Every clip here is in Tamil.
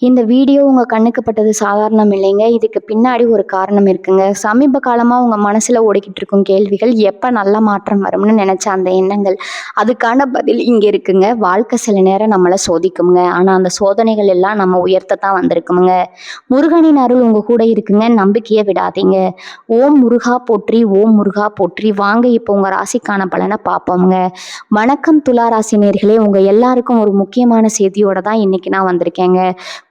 இந்த வீடியோ உங்க கண்ணுக்கு பட்டது சாதாரணம் இல்லைங்க. இதுக்கு பின்னாடி ஒரு காரணம் இருக்குங்க. சமீப காலமா உங்க மனசுல ஓடிக்கிட்டு இருக்கும் கேள்விகள், எப்ப நல்ல மாற்றம் வரும்னு நினைச்ச அந்த எண்ணங்கள், அதுக்கான பதில் இங்க இருக்குங்க. வாழ்க்கை சில நேரம் நம்மள சோதிக்குங்க. ஆனா அந்த சோதனைகள் எல்லாம் நம்ம உயர்த்தத்தான் வந்திருக்குமுங்க. முருகனின் அருள் உங்க கூட இருக்குங்க. நம்பிக்கையை விடாதீங்க. ஓம் முருகா போற்றி, ஓம் முருகா போற்றி. வாங்க இப்போ உங்க ராசிக்கான பலனை பார்ப்போம்ங்க. வணக்கம் துலா ராசி நேயர்களே, உங்க எல்லாருக்கும் ஒரு முக்கியமான செய்தியோட தான் இன்னைக்கு நான் வந்திருக்கேங்க.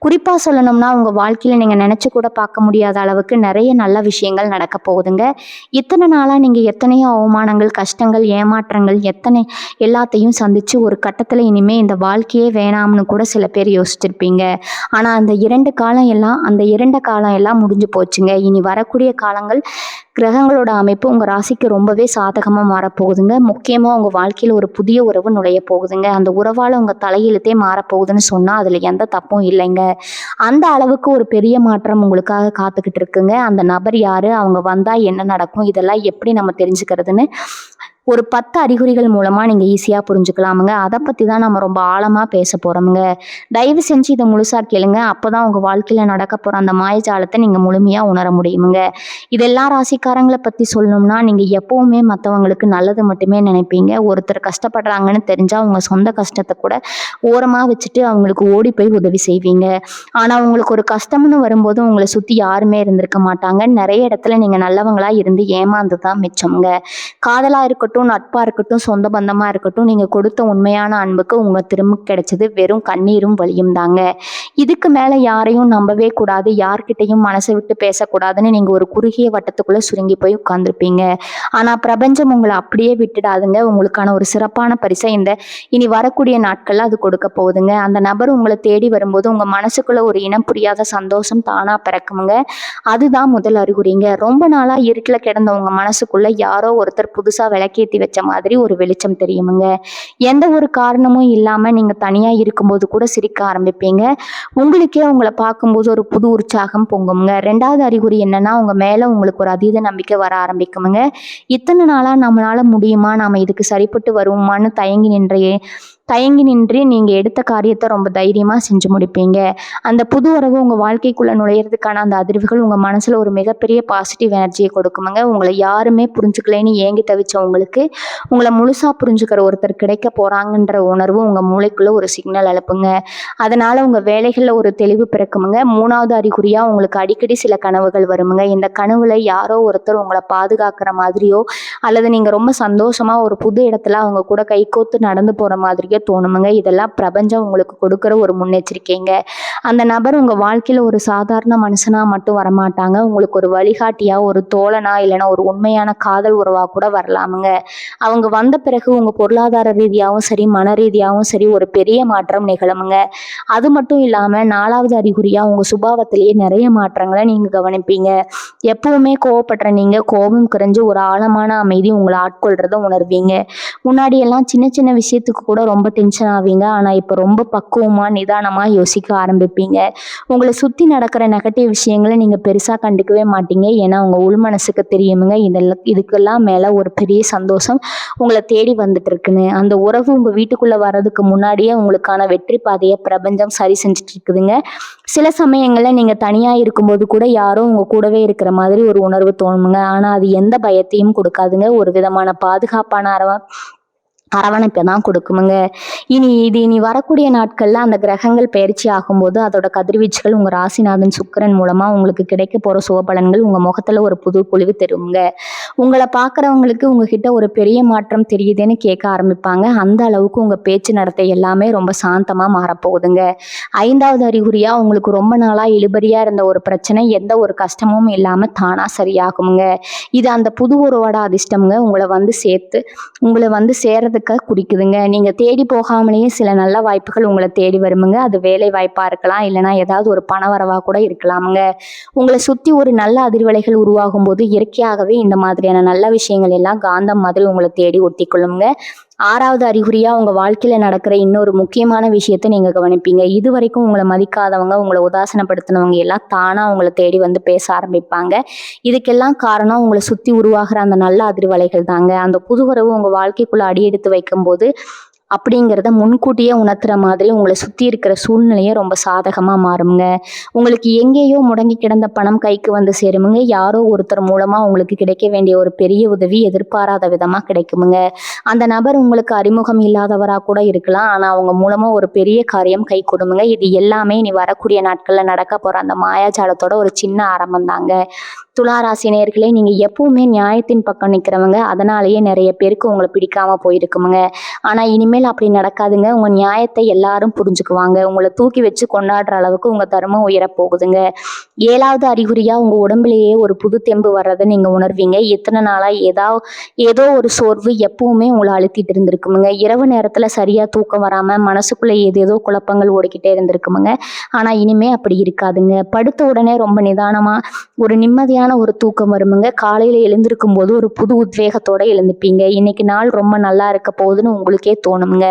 குறிப்பா சொல்லணும்னா உங்க வாழ்க்கையில நீங்க நினைச்சு கூட பார்க்க முடியாத அளவுக்கு நிறைய நல்ல விஷயங்கள் நடக்க போகுதுங்க. இத்தனை நாளா நீங்க எத்தனையோ அவமானங்கள், கஷ்டங்கள், ஏமாற்றங்கள் எல்லாத்தையும் சந்திச்சு ஒரு கட்டத்துல இனிமே இந்த வாழ்க்கையே வேணாம்னு கூட சில பேர் யோசிச்சிருப்பீங்க. ஆனா அந்த இரண்ட காலம் எல்லாம் முடிஞ்சு போச்சுங்க. இனி வரக்கூடிய காலங்கள் கிரகங்களோட அமைப்பு உங்க ராசிக்கு ரொம்பவே சாதகமா மாறப்போகுதுங்க. முக்கியமா உங்க வாழ்க்கையில ஒரு புதிய உறவு நுழைய போகுதுங்க. அந்த உறவால உங்க தலையெழுத்தே மாறப்போகுதுன்னு சொன்னா அதுல எந்த தப்பும் இல்லைங்க. அந்த அளவுக்கு ஒரு பெரிய மாற்றம் உங்களுக்காக காத்துக்கிட்டு இருக்குங்க. அந்த நபர் யாரு, அவங்க வந்தா என்ன நடக்கும், இதெல்லாம் எப்படி நம்ம தெரிஞ்சுக்கிறதுன்னு ஒரு 10 அறிகுறிகள் மூலமா நீங்க ஈஸியா புரிஞ்சுக்கலாமுங்க. அதை பத்தி தான் நம்ம ரொம்ப ஆழமா பேச போறோமுங்க. தயவு செஞ்சு இதை முழுசா கேளுங்க. அப்பதான் உங்க வாழ்க்கையில நடக்க போற அந்த மாயஜாலத்தை நீங்க முழுமையா உணர முடியுமுங்க. இதெல்லாம் ராசிக்காரங்களை பத்தி சொல்லணும்னா, நீங்க எப்பவுமே மற்றவங்களுக்கு நல்லது மட்டுமே நினைப்பீங்க. ஒருத்தர் கஷ்டப்படுறாங்கன்னு தெரிஞ்சா உங்க சொந்த கஷ்டத்தை கூட ஓரமா வச்சுட்டு அவங்களுக்கு ஓடி போய் உதவி செய்வீங்க. ஆனா உங்களுக்கு ஒரு கஷ்டம்னு வரும்போது உங்களை சுத்தி யாருமே இருந்திருக்க மாட்டாங்க. நிறைய இடத்துல நீங்க நல்லவங்களா இருந்து ஏமாந்துதான் மிச்சம்ங்க. காதலா இருக்கட்டும், நட்பா இருக்கட்டும், சொந்த பந்தமா இருக்கட்டும், நீங்க கொடுத்த உண்மையான அன்புக்கு உங்க திரும்ப கிடைச்சது வெறும் கண்ணீரும் வலியும் தாங்க. இதுக்கு மேல யாரையும் நம்பவே கூடாது, யார்கிட்டையும் மனசை விட்டு பேசக்கூடாதுன்னு நீங்க ஒரு குறுகிய வட்டத்துக்குள்ள சுருங்கி போய் உட்கார்ந்துருப்பீங்க. ஆனா பிரபஞ்சம் உங்களை அப்படியே விட்டுடாதுங்க. உங்களுக்கான ஒரு சிறப்பான பரிசை இனி வரக்கூடிய நாட்கள்ல அது கொடுக்க போகுதுங்க. அந்த நபர் உங்களை தேடி வரும்போது உங்க மனசுக்குள்ள ஒரு இனம் புரியாத சந்தோஷம் தானா பிறக்குமுங்க. அதுதான் முதல் அறிகுறிங்க. ரொம்ப நாளா இருட்டுல கிடந்த உங்க மனசுக்குள்ள யாரோ ஒருத்தர் புதுசா விளக்கேத்தி வச்ச மாதிரி ஒரு வெளிச்சம் தெரியுமுங்க. எந்த ஒரு காரணமும் இல்லாம நீங்க தனியா இருக்கும்போது கூட சிரிக்க ஆரம்பிப்பீங்க. உங்களுக்கே உங்களை பார்க்கும்போது ஒரு புது உற்சாகம் பொங்குமுங்க. 2வது அறிகுறி என்னன்னா, உங்க மேல உங்களுக்கு ஒரு அதீத நம்பிக்கை வர ஆரம்பிக்குமுங்க. இத்தனை நாளா நம்மளால முடியுமா, நாம இதுக்கு சரிப்பட்டு வருவோமான்னு தயங்கி நின்று நீங்க எடுத்த காரியத்தை ரொம்ப தைரியமா செஞ்சு முடிப்பீங்க. அந்த புது உறவு உங்க வாழ்க்கைக்குள்ள நுழையிறதுக்கான அந்த அதிர்வுகள் உங்க மனசுல ஒரு மிகப்பெரிய பாசிட்டிவ் எனர்ஜியை கொடுக்குமுங்க. உங்களை யாருமே புரிஞ்சுக்கலைன்னு ஏங்கி தவிச்ச உங்களை முழுசா புரிஞ்சுக்கிற ஒருத்தர் கிடைக்க போறாங்கன்ற உணர்வு உங்க மூளைக்குள்ள ஒரு சிக்னல் அனுப்புங்க. அதனால உங்க வேலைகள்ல ஒரு தெளிவு பிறக்குமுங்க. 3வது அறிகுறியா உங்களுக்கு அடிக்கடி சில கனவுகள் வருமுங்க. இந்த கனவுல யாரோ ஒருத்தர் உங்களை பாதுகாக்கிற மாதிரியோ அல்லது நீங்க ரொம்ப சந்தோஷமா ஒரு புது இடத்துல அவங்க கூட கைகோத்து நடந்து போற மாதிரியோ தோணுமுங்க. இதெல்லாம் பிரபஞ்சம் உங்களுக்கு கொடுக்குற ஒரு முன்னெச்சரிக்கைங்க. அந்த நபர் உங்க வாழ்க்கையில ஒரு சாதாரண மனுஷனா மட்டும் வரமாட்டாங்க. உங்களுக்கு ஒரு வழிகாட்டியா, ஒரு தோழனா, இல்லைன்னா ஒரு உண்மையான காதல் உறவா கூட வரலாமுங்க. அவங்க வந்த பிறகு உங்க பொருளாதார ரீதியாகவும் சரி, மன ரீதியாகவும் சரி ஒரு பெரிய மாற்றம் நிகழுமுங்க. அது மட்டும் இல்லாம 4வது அறிகுறியா உங்க சுபாவத்திலேயே நிறைய மாற்றங்களை நீங்க கவனிப்பீங்க. எப்பவுமே கோவப்படுற நீங்க கோபம் குறைஞ்சு ஒரு ஆழமான அமைதி உங்களை ஆட்கொள்றத உணர்வீங்க. முன்னாடி எல்லாம் சின்ன சின்ன விஷயத்துக்கு கூட ரொம்ப டென்ஷன் ஆவீங்க. ஆனா இப்ப ரொம்ப பக்குவமா நிதானமா யோசிக்க ஆரம்பிப்பீங்க. உங்களை சுத்தி நடக்கிற நெகட்டிவ் விஷயங்களை நீங்க பெருசா கண்டுக்கவே மாட்டீங்க. ஏன்னா உங்க உள் மனசுக்கு தெரியுமுங்க, இதுக்கெல்லாம் மேல ஒரு பெரிய சந்தோஷம் உங்களை தேடி வந்துட்டு இருக்குன்னு. அந்த உறவு உங்க வீட்டுக்குள்ள வர்றதுக்கு முன்னாடியே உங்களுக்கான வெற்றி பாதையை பிரபஞ்சம் சரி செஞ்சுட்டு இருக்குதுங்க. சில சமயங்கள்ல நீங்க தனியா இருக்கும்போது கூட யாரோ உங்க கூடவே இருக்கிற மாதிரி ஒரு உணர்வு தோணுமுங்க. ஆனா அது எந்த பயத்தையும் கொடுக்காதுங்க. ஒரு விதமான பாதுகாப்பான அரவணைப்பை தான் கொடுக்குமுங்க. இனி வரக்கூடிய நாட்கள்ல அந்த கிரகங்கள் பயிற்சி ஆகும்போது அதோட கதிர்வீச்சுகள் உங்க ராசிநாதன் சுக்கிரன் மூலமா உங்களுக்கு கிடைக்க போற சுபபலன்கள் உங்க முகத்துல ஒரு புது பொலிவு தருங்க. உங்களை பார்க்குறவங்களுக்கு உங்ககிட்ட ஒரு பெரிய மாற்றம் தெரியுதுன்னு கேட்க ஆரம்பிப்பாங்க. அந்த அளவுக்கு உங்க பேச்சு நடத்தை எல்லாமே ரொம்ப சாந்தமா மாறப்போகுதுங்க. 5வது அறிகுறியா உங்களுக்கு ரொம்ப நாளா இழுபறியா இருந்த ஒரு பிரச்சனை எந்த ஒரு கஷ்டமும் இல்லாம தானா சரியாகுமுங்க. இது அந்த புது உறவோட அதிர்ஷ்டம்ங்க. உங்களை வந்து சேர்றதுக்கு குடிக்குதுங்க. நீங்க தேடி போகாமலேயே சில நல்ல வாய்ப்புகள் உங்களை தேடி வருமுங்க. அது வேலை வாய்ப்பா இருக்கலாம், இல்லைன்னா ஏதாவது ஒரு பண வரவா கூட இருக்கலாமுங்க. உங்களை சுத்தி ஒரு நல்ல அதிர்வலைகள் உருவாகும் போது இயற்கையாகவே இந்த மாதிரியான நல்ல விஷயங்கள் எல்லாம் காந்தம் மாதிரி உங்களை தேடி ஒட்டிக்கொள்ளுங்க. 6வது அறிகுறியா உங்க வாழ்க்கையில நடக்கிற இன்னொரு முக்கியமான விஷயத்த நீங்க கவனிப்பீங்க. இது வரைக்கும் உங்களை மதிக்காதவங்க, உங்களை உதாசனப்படுத்தினவங்க எல்லாம் தானா உங்களை தேடி வந்து பேச ஆரம்பிப்பாங்க. இதுக்கெல்லாம் காரணம் உங்களை சுத்தி உருவாகிற அந்த நல்ல அதிர்வலைகள் தாங்க. அந்த புது உறவு உங்க வாழ்க்கைக்குள்ள அடியெடுத்து வைக்கும்போது அப்படிங்கிறத முன்கூட்டியே உணர்த்துற மாதிரி உங்களை சுற்றி இருக்கிற சூழ்நிலையே ரொம்ப சாதகமாக மாறுங்க. உங்களுக்கு எங்கேயோ முடங்கி கிடந்த பணம் கைக்கு வந்து சேருமுங்க. யாரோ ஒருத்தர் மூலமாக உங்களுக்கு கிடைக்க வேண்டிய ஒரு பெரிய உதவி எதிர்பாராத விதமாக கிடைக்குமுங்க. அந்த நபர் உங்களுக்கு அறிமுகம் இல்லாதவராக கூட இருக்கலாம். ஆனால் அவங்க மூலமாக ஒரு பெரிய காரியம் கை கொடுமுங்க. இது எல்லாமே இனி வரக்கூடிய நாட்களில் நடக்க போகிற அந்த மாயாஜாலத்தோட ஒரு சின்ன ஆரம்பம் தாங்க. துளாராசி நேயர்களே, நீங்கள் எப்பவுமே நியாயத்தின் பக்கம் நிற்கிறவங்க. அதனாலேயே நிறைய பேருக்கு உங்களை பிடிக்காம போயிருக்குமுங்க. ஆனால் இனிமேல் அப்படி நடக்காதுங்க. உங்கள் நியாயத்தை எல்லாரும் புரிஞ்சுக்குவாங்க. உங்களை தூக்கி வச்சு கொண்டாடுற அளவுக்கு உங்கள் தர்மம் உயரப்போகுதுங்க. 7வது அறிகுறியாக உங்கள் உடம்புலேயே ஒரு புது தெம்பு வர்றதை நீங்கள் உணர்வீங்க. இத்தனை நாளாக ஏதோ ஒரு சோர்வு எப்பவுமே உங்களை அழுத்திட்டு இருந்திருக்குமுங்க. இரவு நேரத்தில் சரியாக தூக்கம் வராமல் மனசுக்குள்ளே ஏதேதோ குழப்பங்கள் ஓடிக்கிட்டே இருந்திருக்குமுங்க. ஆனால் இனிமே அப்படி இருக்காதுங்க. படுத்த உடனே ரொம்ப நிதானமாக ஒரு நிம்மதியான ஒரு தூக்கம் வருமுங்க. காலையில் எழுந்திருக்கும் போது ஒரு புது உத்வேகத்தோட எழுந்துப்பீங்க. இன்னைக்கு நாள் ரொம்ப நல்லா இருக்க போகுதுன்னு உங்களுக்கே தோணுங்க.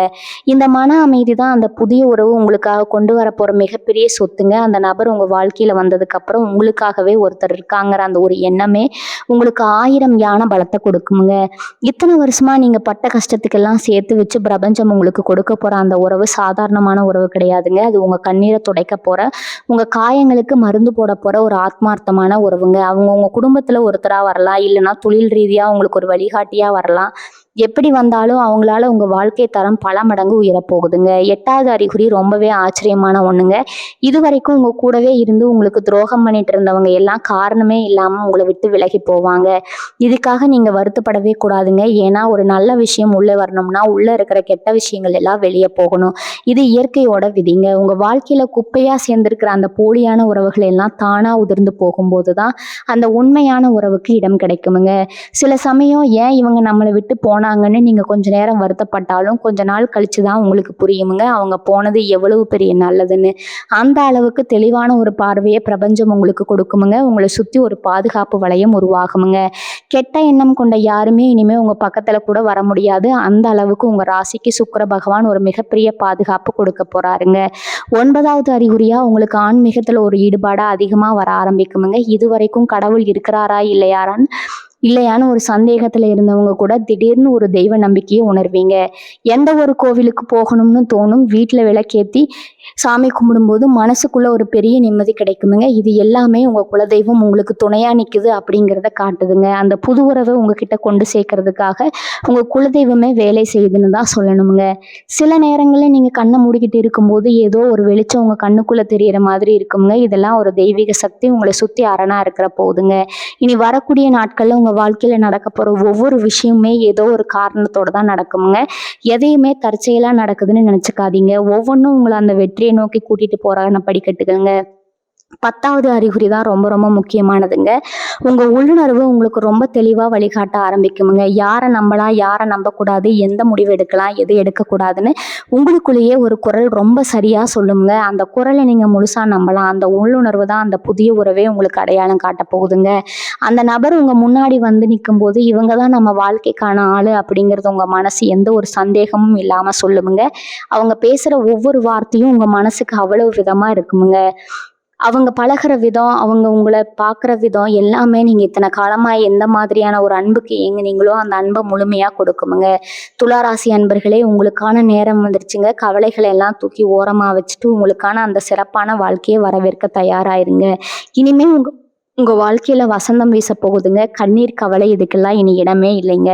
இந்த மன அமைதி தான் அந்த புதிய உறவு உங்களுக்காக கொண்டு வர போற மிகப்பெரிய சொத்துங்க. அந்த நபர் உங்க வாழ்க்கையில வந்ததுக்கு அப்புறம் உங்களுக்காகவே ஒருத்தர் இருக்காங்கிற அந்த ஒரு எண்ணமே உங்களுக்கு 1000 யானை பலத்தை கொடுக்குமுங்க. இத்தனை வருஷமா நீங்க பட்ட கஷ்டத்துக்கெல்லாம் சேர்த்து வச்சு பிரபஞ்சம் உங்களுக்கு கொடுக்க போற அந்த உறவு சாதாரணமான உறவு கிடையாதுங்க. அது உங்க கண்ணீரை துடைக்க போற, உங்க காயங்களுக்கு மருந்து போட போற ஒரு ஆத்மார்த்தமான உறவுங்க. அவங்க உங்க குடும்பத்துல ஒருத்தரா வரலாம், இல்லைன்னா தொழில் ரீதியா உங்களுக்கு ஒரு வழிகாட்டியா வரலாம். எப்படி வந்தாலும் அவங்களால உங்க வாழ்க்கை தரம் பல மடங்கு உயரப்போகுதுங்க. 8வது அறிகுறி ரொம்பவே ஆச்சரியமான ஒண்ணுங்க. இது வரைக்கும் உங்க கூடவே இருந்து உங்களுக்கு துரோகம் பண்ணிட்டு இருந்தவங்க எல்லாம் காரணமே இல்லாம உங்களை விட்டு விலகி போவாங்க. இதுக்காக நீங்க வருத்தப்படவே கூடாதுங்க. ஏன்னா ஒரு நல்ல விஷயம் உள்ள வரணும்னா உள்ள இருக்கிற கெட்ட விஷயங்கள் எல்லாம் வெளியே போகணும். இது இயற்கையோட விதிங்க. உங்க வாழ்க்கையில குப்பையா சேர்ந்திருக்கிற அந்த போலியான உறவுகள் எல்லாம் தானா உதிர்ந்து போகும்போது தான் அந்த உண்மையான உறவுக்கு இடம் கிடைக்குமுங்க. சில சமயம் ஏன் இவங்க நம்மளை விட்டு போனாங்கன்னு நீங்க கொஞ்ச நேரம் வருத்தப்பட்டாலும் கொஞ்ச நாள் கழிச்சு தான் உங்களுக்கு புரியுமுங்க அவங்க போனது எவ்வளவு பெரிய நல்லதுன்னு. அந்த அளவுக்கு தெளிவான ஒரு பார்வையை பிரபஞ்சம் உங்களுக்கு கொடுக்குமுங்க. உங்களை சுத்தி ஒரு பாதுகாப்பு வளையம் உருவாகுமுங்க. கெட்ட எண்ணம் கொண்ட யாருமே இனிமே உங்க பக்கத்துல கூட வர முடியாது. அந்த அளவுக்கு உங்க ராசிக்கு சுக்கிர பகவான் ஒரு மிகப்பெரிய பாதுகாப்பு கொடுக்க போறாருங்க. 9வது அறிகுறியா உங்களுக்கு ஆன்மீகத்துல ஒரு ஈடுபாடா அதிகமா வர ஆரம்பிக்குமுங்க. இது வரைக்கும் கடவுள் இருக்கிறாரா இல்லையான்னு ஒரு சந்தேகத்துல இருந்தவங்க கூட திடீர்னு ஒரு தெய்வ நம்பிக்கையை உணர்வீங்க. எந்த ஒரு கோவிலுக்கு போகணும்னு தோணும். வீட்டுல விளக்கேத்தி சாமி கும்பிடும்போது மனசுக்குள்ள ஒரு பெரிய நிம்மதி கிடைக்குமுங்க. இது எல்லாமே உங்க குலதெய்வம் உங்களுக்கு துணையா நிக்குது அப்படிங்கிறத காட்டுதுங்க. அந்த புது உறவை உங்ககிட்ட கொண்டு சேர்க்கறதுக்காக உங்க குலதெய்வமே வேலை செய்யுதுன்னு தான் சொல்லணுமுங்க. சில நேரங்களில் நீங்க கண்ணை மூடிக்கிட்டு இருக்கும்போது ஏதோ ஒரு வெளிச்சம் உங்க கண்ணுக்குள்ள தெரியற மாதிரி இருக்குங்க. இதெல்லாம் ஒரு தெய்வீக சக்தி உங்களை சுத்தி அரணா இருக்கிற போதுங்க. இனி வரக்கூடிய நாட்கள்ல உங்க வாழ்க்கையில நடக்க போற ஒவ்வொரு விஷயமுமே ஏதோ ஒரு காரணத்தோட தான் நடக்குமுங்க. எதையுமே தற்செயலா நடக்குதுன்னு நினைச்சுக்காதீங்க. ஒவ்வொன்றும் உங்களை அந்த வெற்றியை நோக்கி கூட்டிட்டு போறாங்க படிக்கட்டுங்க. 10வது அறிகுறி தான் ரொம்ப ரொம்ப முக்கியமானதுங்க. உங்க உள்ளுணர்வு உங்களுக்கு ரொம்ப தெளிவா வழிகாட்ட ஆரம்பிக்குமுங்க. யாரை நம்பலாம், யாரை நம்பக்கூடாது, எந்த முடிவு எடுக்கலாம், எது எடுக்கக்கூடாதுன்னு உங்களுக்குள்ளேயே ஒரு குரல் ரொம்ப சரியா சொல்லுங்க. அந்த குரலை நீங்க முழுசா நம்பலாம். அந்த உள்ளுணர்வு தான் அந்த புதிய உறவே உங்களுக்கு அடையாளம் காட்ட போகுதுங்க. அந்த நபர் உங்க முன்னாடி வந்து நிற்கும் போது இவங்க தான் நம்ம வாழ்க்கைக்கான ஆளு அப்படிங்கிறது உங்க மனசு எந்த ஒரு சந்தேகமும் இல்லாம சொல்லுமுங்க. அவங்க பேசுற ஒவ்வொரு வார்த்தையும் உங்க மனசுக்கு அவ்வளவு விதமா இருக்குமுங்க. அவங்க பழகுற விதம், அவங்க உங்களை பார்க்குற விதம் எல்லாமே நீங்கள் இத்தனை காலமாக எந்த மாதிரியான ஒரு அன்புக்கு ஏங்குனீங்களோ அந்த அன்பை முழுமையாக கொடுக்குமுங்க. துளாராசி அன்பர்களே, உங்களுக்கான நேரம் வந்துருச்சுங்க. கவலைகளை எல்லாம் தூக்கி ஓரமாக வச்சுட்டு உங்களுக்கான அந்த சிறப்பான வாழ்க்கையை வரவேற்க தயாராயிருங்க. இனிமே உங்கள் வாழ்க்கையில் வசந்தம் வீச போகுதுங்க. கண்ணீர், கவலை இதுக்கெல்லாம் இனி இடமே இல்லைங்க.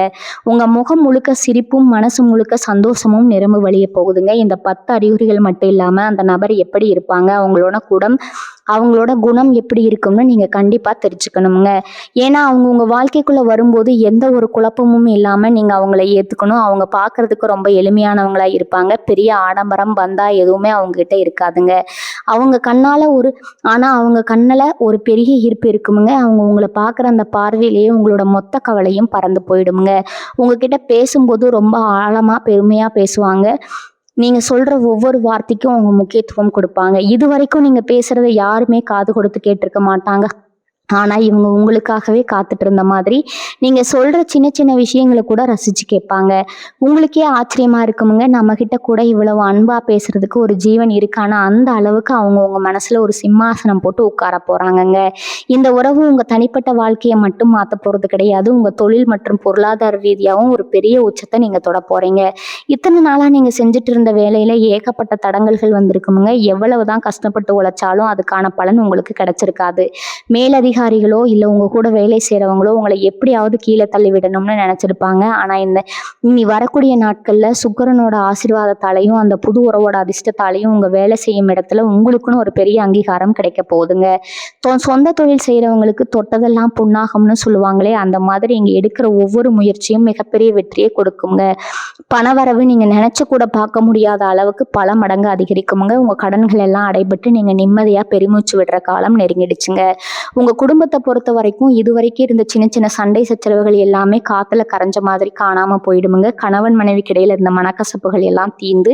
உங்கள் முகம் முழுக்க சிரிப்பும் மனசு முழுக்க சந்தோஷமும் நிரம்பு வழிய போகுதுங்க. இந்த 10 அறிகுறிகள் மட்டும் இல்லாமல் அந்த நபர் எப்படி இருப்பாங்க, அவங்களோட குணம் எப்படி இருக்கும்னு நீங்கள் கண்டிப்பாக தெரிஞ்சுக்கணுங்க. ஏன்னா அவங்க உங்கள் வாழ்க்கைக்குள்ளே வரும்போது எந்த ஒரு குழப்பமும் இல்லாமல் நீங்கள் அவங்கள ஏற்றுக்கணும். அவங்க பார்க்குறதுக்கு ரொம்ப எளிமையானவங்களா இருப்பாங்க. பெரிய ஆடம்பரம் பந்தா எதுவுமே அவங்ககிட்ட இருக்காதுங்க. அவங்க கண்ணில் ஒரு பெரிய ஈர்ப்பு இருக்குமுங்க. அவங்க உங்களை பார்க்குற அந்த பார்வையிலேயே உங்களோட மொத்த கவலையும் பறந்து போயிடுமுங்க. உங்ககிட்ட பேசும்போது ரொம்ப ஆழமாக பெருமையாக பேசுவாங்க. நீங்கள் சொல்கிற ஒவ்வொரு வார்த்தைக்கும் அவங்க முக்கியத்துவம் கொடுப்பாங்க. இது வரைக்கும் நீங்கள் பேசுகிறத யாருமே காது கொடுத்து கேட்டிருக்க மாட்டாங்க. ஆனால் இவங்க உங்களுக்காகவே காத்துட்டு இருந்த மாதிரி நீங்கள் சொல்கிற சின்ன சின்ன விஷயங்களை கூட ரசித்து கேட்பாங்க. உங்களுக்கே ஆச்சரியமாக இருக்குமுங்க, நம்மக்கிட்ட கூட இவ்வளவு அன்பாக பேசுகிறதுக்கு ஒரு ஜீவன் இருக்கானா அந்த அளவுக்கு அவங்க உங்கள் மனசில் ஒரு சிம்மாசனம் போட்டு உட்கார போகிறாங்கங்க. இந்த உறவு உங்கள் தனிப்பட்ட வாழ்க்கையை மட்டும் மாற்ற போகிறது கிடையாது, உங்கள் தொழில் மற்றும் பொருளாதார ரீதியாகவும் ஒரு பெரிய உச்சத்தை நீங்கள் தொட போகிறீங்க. இத்தனை நாளாக நீங்கள் செஞ்சுட்டு இருந்த வேலையில் ஏகப்பட்ட தடங்கல்கள் வந்திருக்குமுங்க. எவ்வளவு தான் கஷ்டப்பட்டு உழைச்சாலும் அதுக்கான பலன் உங்களுக்கு கிடைச்சிருக்காது. மேலதிகாரிகளோ இல்லை உங்கள் கூட வேலை செய்கிறவங்களோ உங்களை எப்படியாவது கீழே தள்ளி விடணும்னு நினச்சிருப்பாங்க. ஆனால் இனி வரக்கூடிய நாட்களில் சுக்கிரனோட ஆசீர்வாதத்தாலையும் அந்த புது உறவோட அதிர்ஷ்டத்தாலையும் உங்கள் வேலை செய்யும் இடத்துல உங்களுக்குன்னு ஒரு பெரிய அங்கீகாரம் கிடைக்க போகுதுங்க. சொந்த தொழில் செய்கிறவங்களுக்கு தொட்டதெல்லாம் பொன்னாகும்னு சொல்லுவாங்களே, அந்த மாதிரி இங்கே எடுக்கிற ஒவ்வொரு முயற்சியும் மிகப்பெரிய வெற்றியை கொடுக்குங்க. பணவரவு நீங்கள் நினச்சி கூட பார்க்க முடியாத அளவுக்கு பல மடங்கு அதிகரிக்குமுங்க. உங்கள் கடன்கள் எல்லாம் அடைபட்டு நீங்கள் நிம்மதியாக பெருமூச்சு விடுற காலம் நெருங்கிடுச்சுங்க. உங்கள் குடும்பத்தை பொறுத்த வரைக்கும் இது வரைக்கும் இருந்த சின்ன சின்ன சண்டை சச்சரவுகள் எல்லாமே காற்றுல கரைஞ்ச மாதிரி காணாமல் போயிடுமுங்க. கணவன் மனைவிக்கு இடையில இருந்த மனக்கசப்புகள் எல்லாம் தீர்ந்து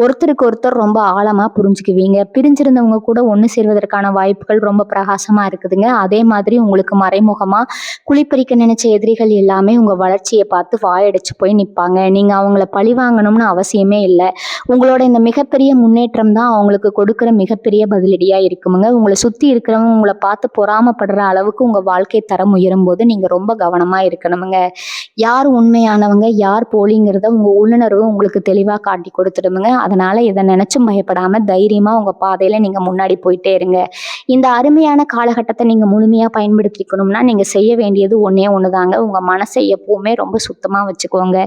ஒருத்தருக்கு ஒருத்தர் ரொம்ப ஆழமாக புரிஞ்சுக்குவீங்க. பிரிஞ்சிருந்தவங்க கூட ஒன்று சேர்வதற்கான வாய்ப்புகள் ரொம்ப பிரகாசமாக இருக்குதுங்க. அதே மாதிரி உங்களுக்கு மறைமுகமாக குளிப்பறிக்க நினைச்ச எதிரிகள் எல்லாமே உங்கள் வளர்ச்சியை பார்த்து வாயடிச்சு போய் நிற்பாங்க. நீங்கள் அவங்கள பழி வாங்கணும்னு அவசியமே இல்லை. உங்களோட இந்த மிகப்பெரிய முன்னேற்றம் தான் அவங்களுக்கு கொடுக்குற மிகப்பெரிய பதிலடியாக இருக்குமுங்க. உங்களை சுற்றி இருக்கிறவங்க உங்களை பார்த்து பொறாமப்படுற அளவுக்கு உங்கள் வாழ்க்கை தரம் உயரும் போது நீங்கள் ரொம்ப கவனமாக இருக்கணுமுங்க. யார் உண்மையானவங்க யார் போலிங்கிறத உங்கள் உள்ளுணர்வு உங்களுக்கு தெளிவாக காட்டி கொடுத்துடுமுங்க. அதனால் இதை நினச்சும் பயப்படாமல் தைரியமாக உங்கள் பாதையில் நீங்கள் முன்னாடி போயிட்டே இருங்க. இந்த அருமையான காலகட்டத்தை நீங்கள் முழுமையாக பயன்படுத்திக்கணும்னா நீங்கள் செய்ய வேண்டியது ஒன்றே ஒன்று தாங்க. உங்கள் மனசை எப்போவுமே ரொம்ப சுத்தமாக வச்சுக்கோங்க.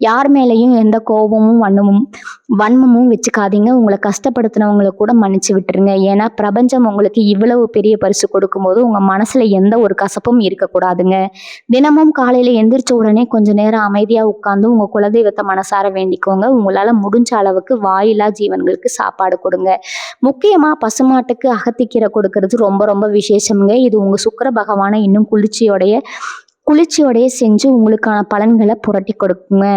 யார் மேலேயும் எந்த கோபமும் வன்மமும் வச்சுக்காதீங்க. உங்களை கஷ்டப்படுத்தினவங்களை கூட மன்னிச்சு விட்டுருங்க. ஏன்னா பிரபஞ்சம் உங்களுக்கு இவ்வளவு பெரிய பரிசு கொடுக்கும்போது உங்கள் மனசில் எந்த ஒரு கசப்பும் இருக்கக்கூடாதுங்க. தினமும் காலையில் எந்திரிச்ச உடனே கொஞ்சம் நேரம் அமைதியாக உட்காந்து உங்கள் குலதெய்வத்தை மனசார வேண்டிக்கோங்க. உங்களால் முடிஞ்ச அளவுக்கு வாயில்லா ஜீவன்களுக்கு சாப்பாடு கொடுங்க. முக்கியமாக பசுமாட்டுக்கு அகத்திக்கீரை கொடுக்கறது ரொம்ப ரொம்ப விசேஷமுங்க. இது உங்கள் சுக்கிர பகவானை இன்னும் குளிர்ச்சியோடைய செஞ்சு உங்களுக்கான பலன்களை புரட்டி கொடுக்குங்க,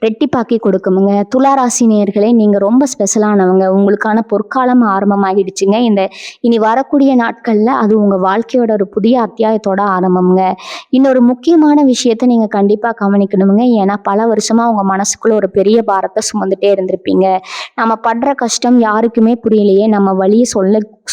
ரெட்டிப்பாக்கி கொடுக்குமுங்க. துளாராசி நேயர்களே, நீங்கள் ரொம்ப ஸ்பெஷலானவங்க. உங்களுக்கான பொற்காலம் ஆரம்பமாகிடுச்சுங்க. இனி வரக்கூடிய நாட்களில் அது உங்கள் வாழ்க்கையோட ஒரு புதிய அத்தியாயத்தோட ஆரம்பமுங்க. இன்னொரு முக்கியமான விஷயத்தை நீங்கள் கண்டிப்பாக கவனிக்கணுமுங்க. ஏன்னா பல வருஷமாக உங்கள் மனசுக்குள்ள ஒரு பெரிய பாரத்தை சுமந்துட்டே இருந்திருப்பீங்க. நம்ம படுற கஷ்டம் யாருக்குமே புரியலையே, நம்ம வழியை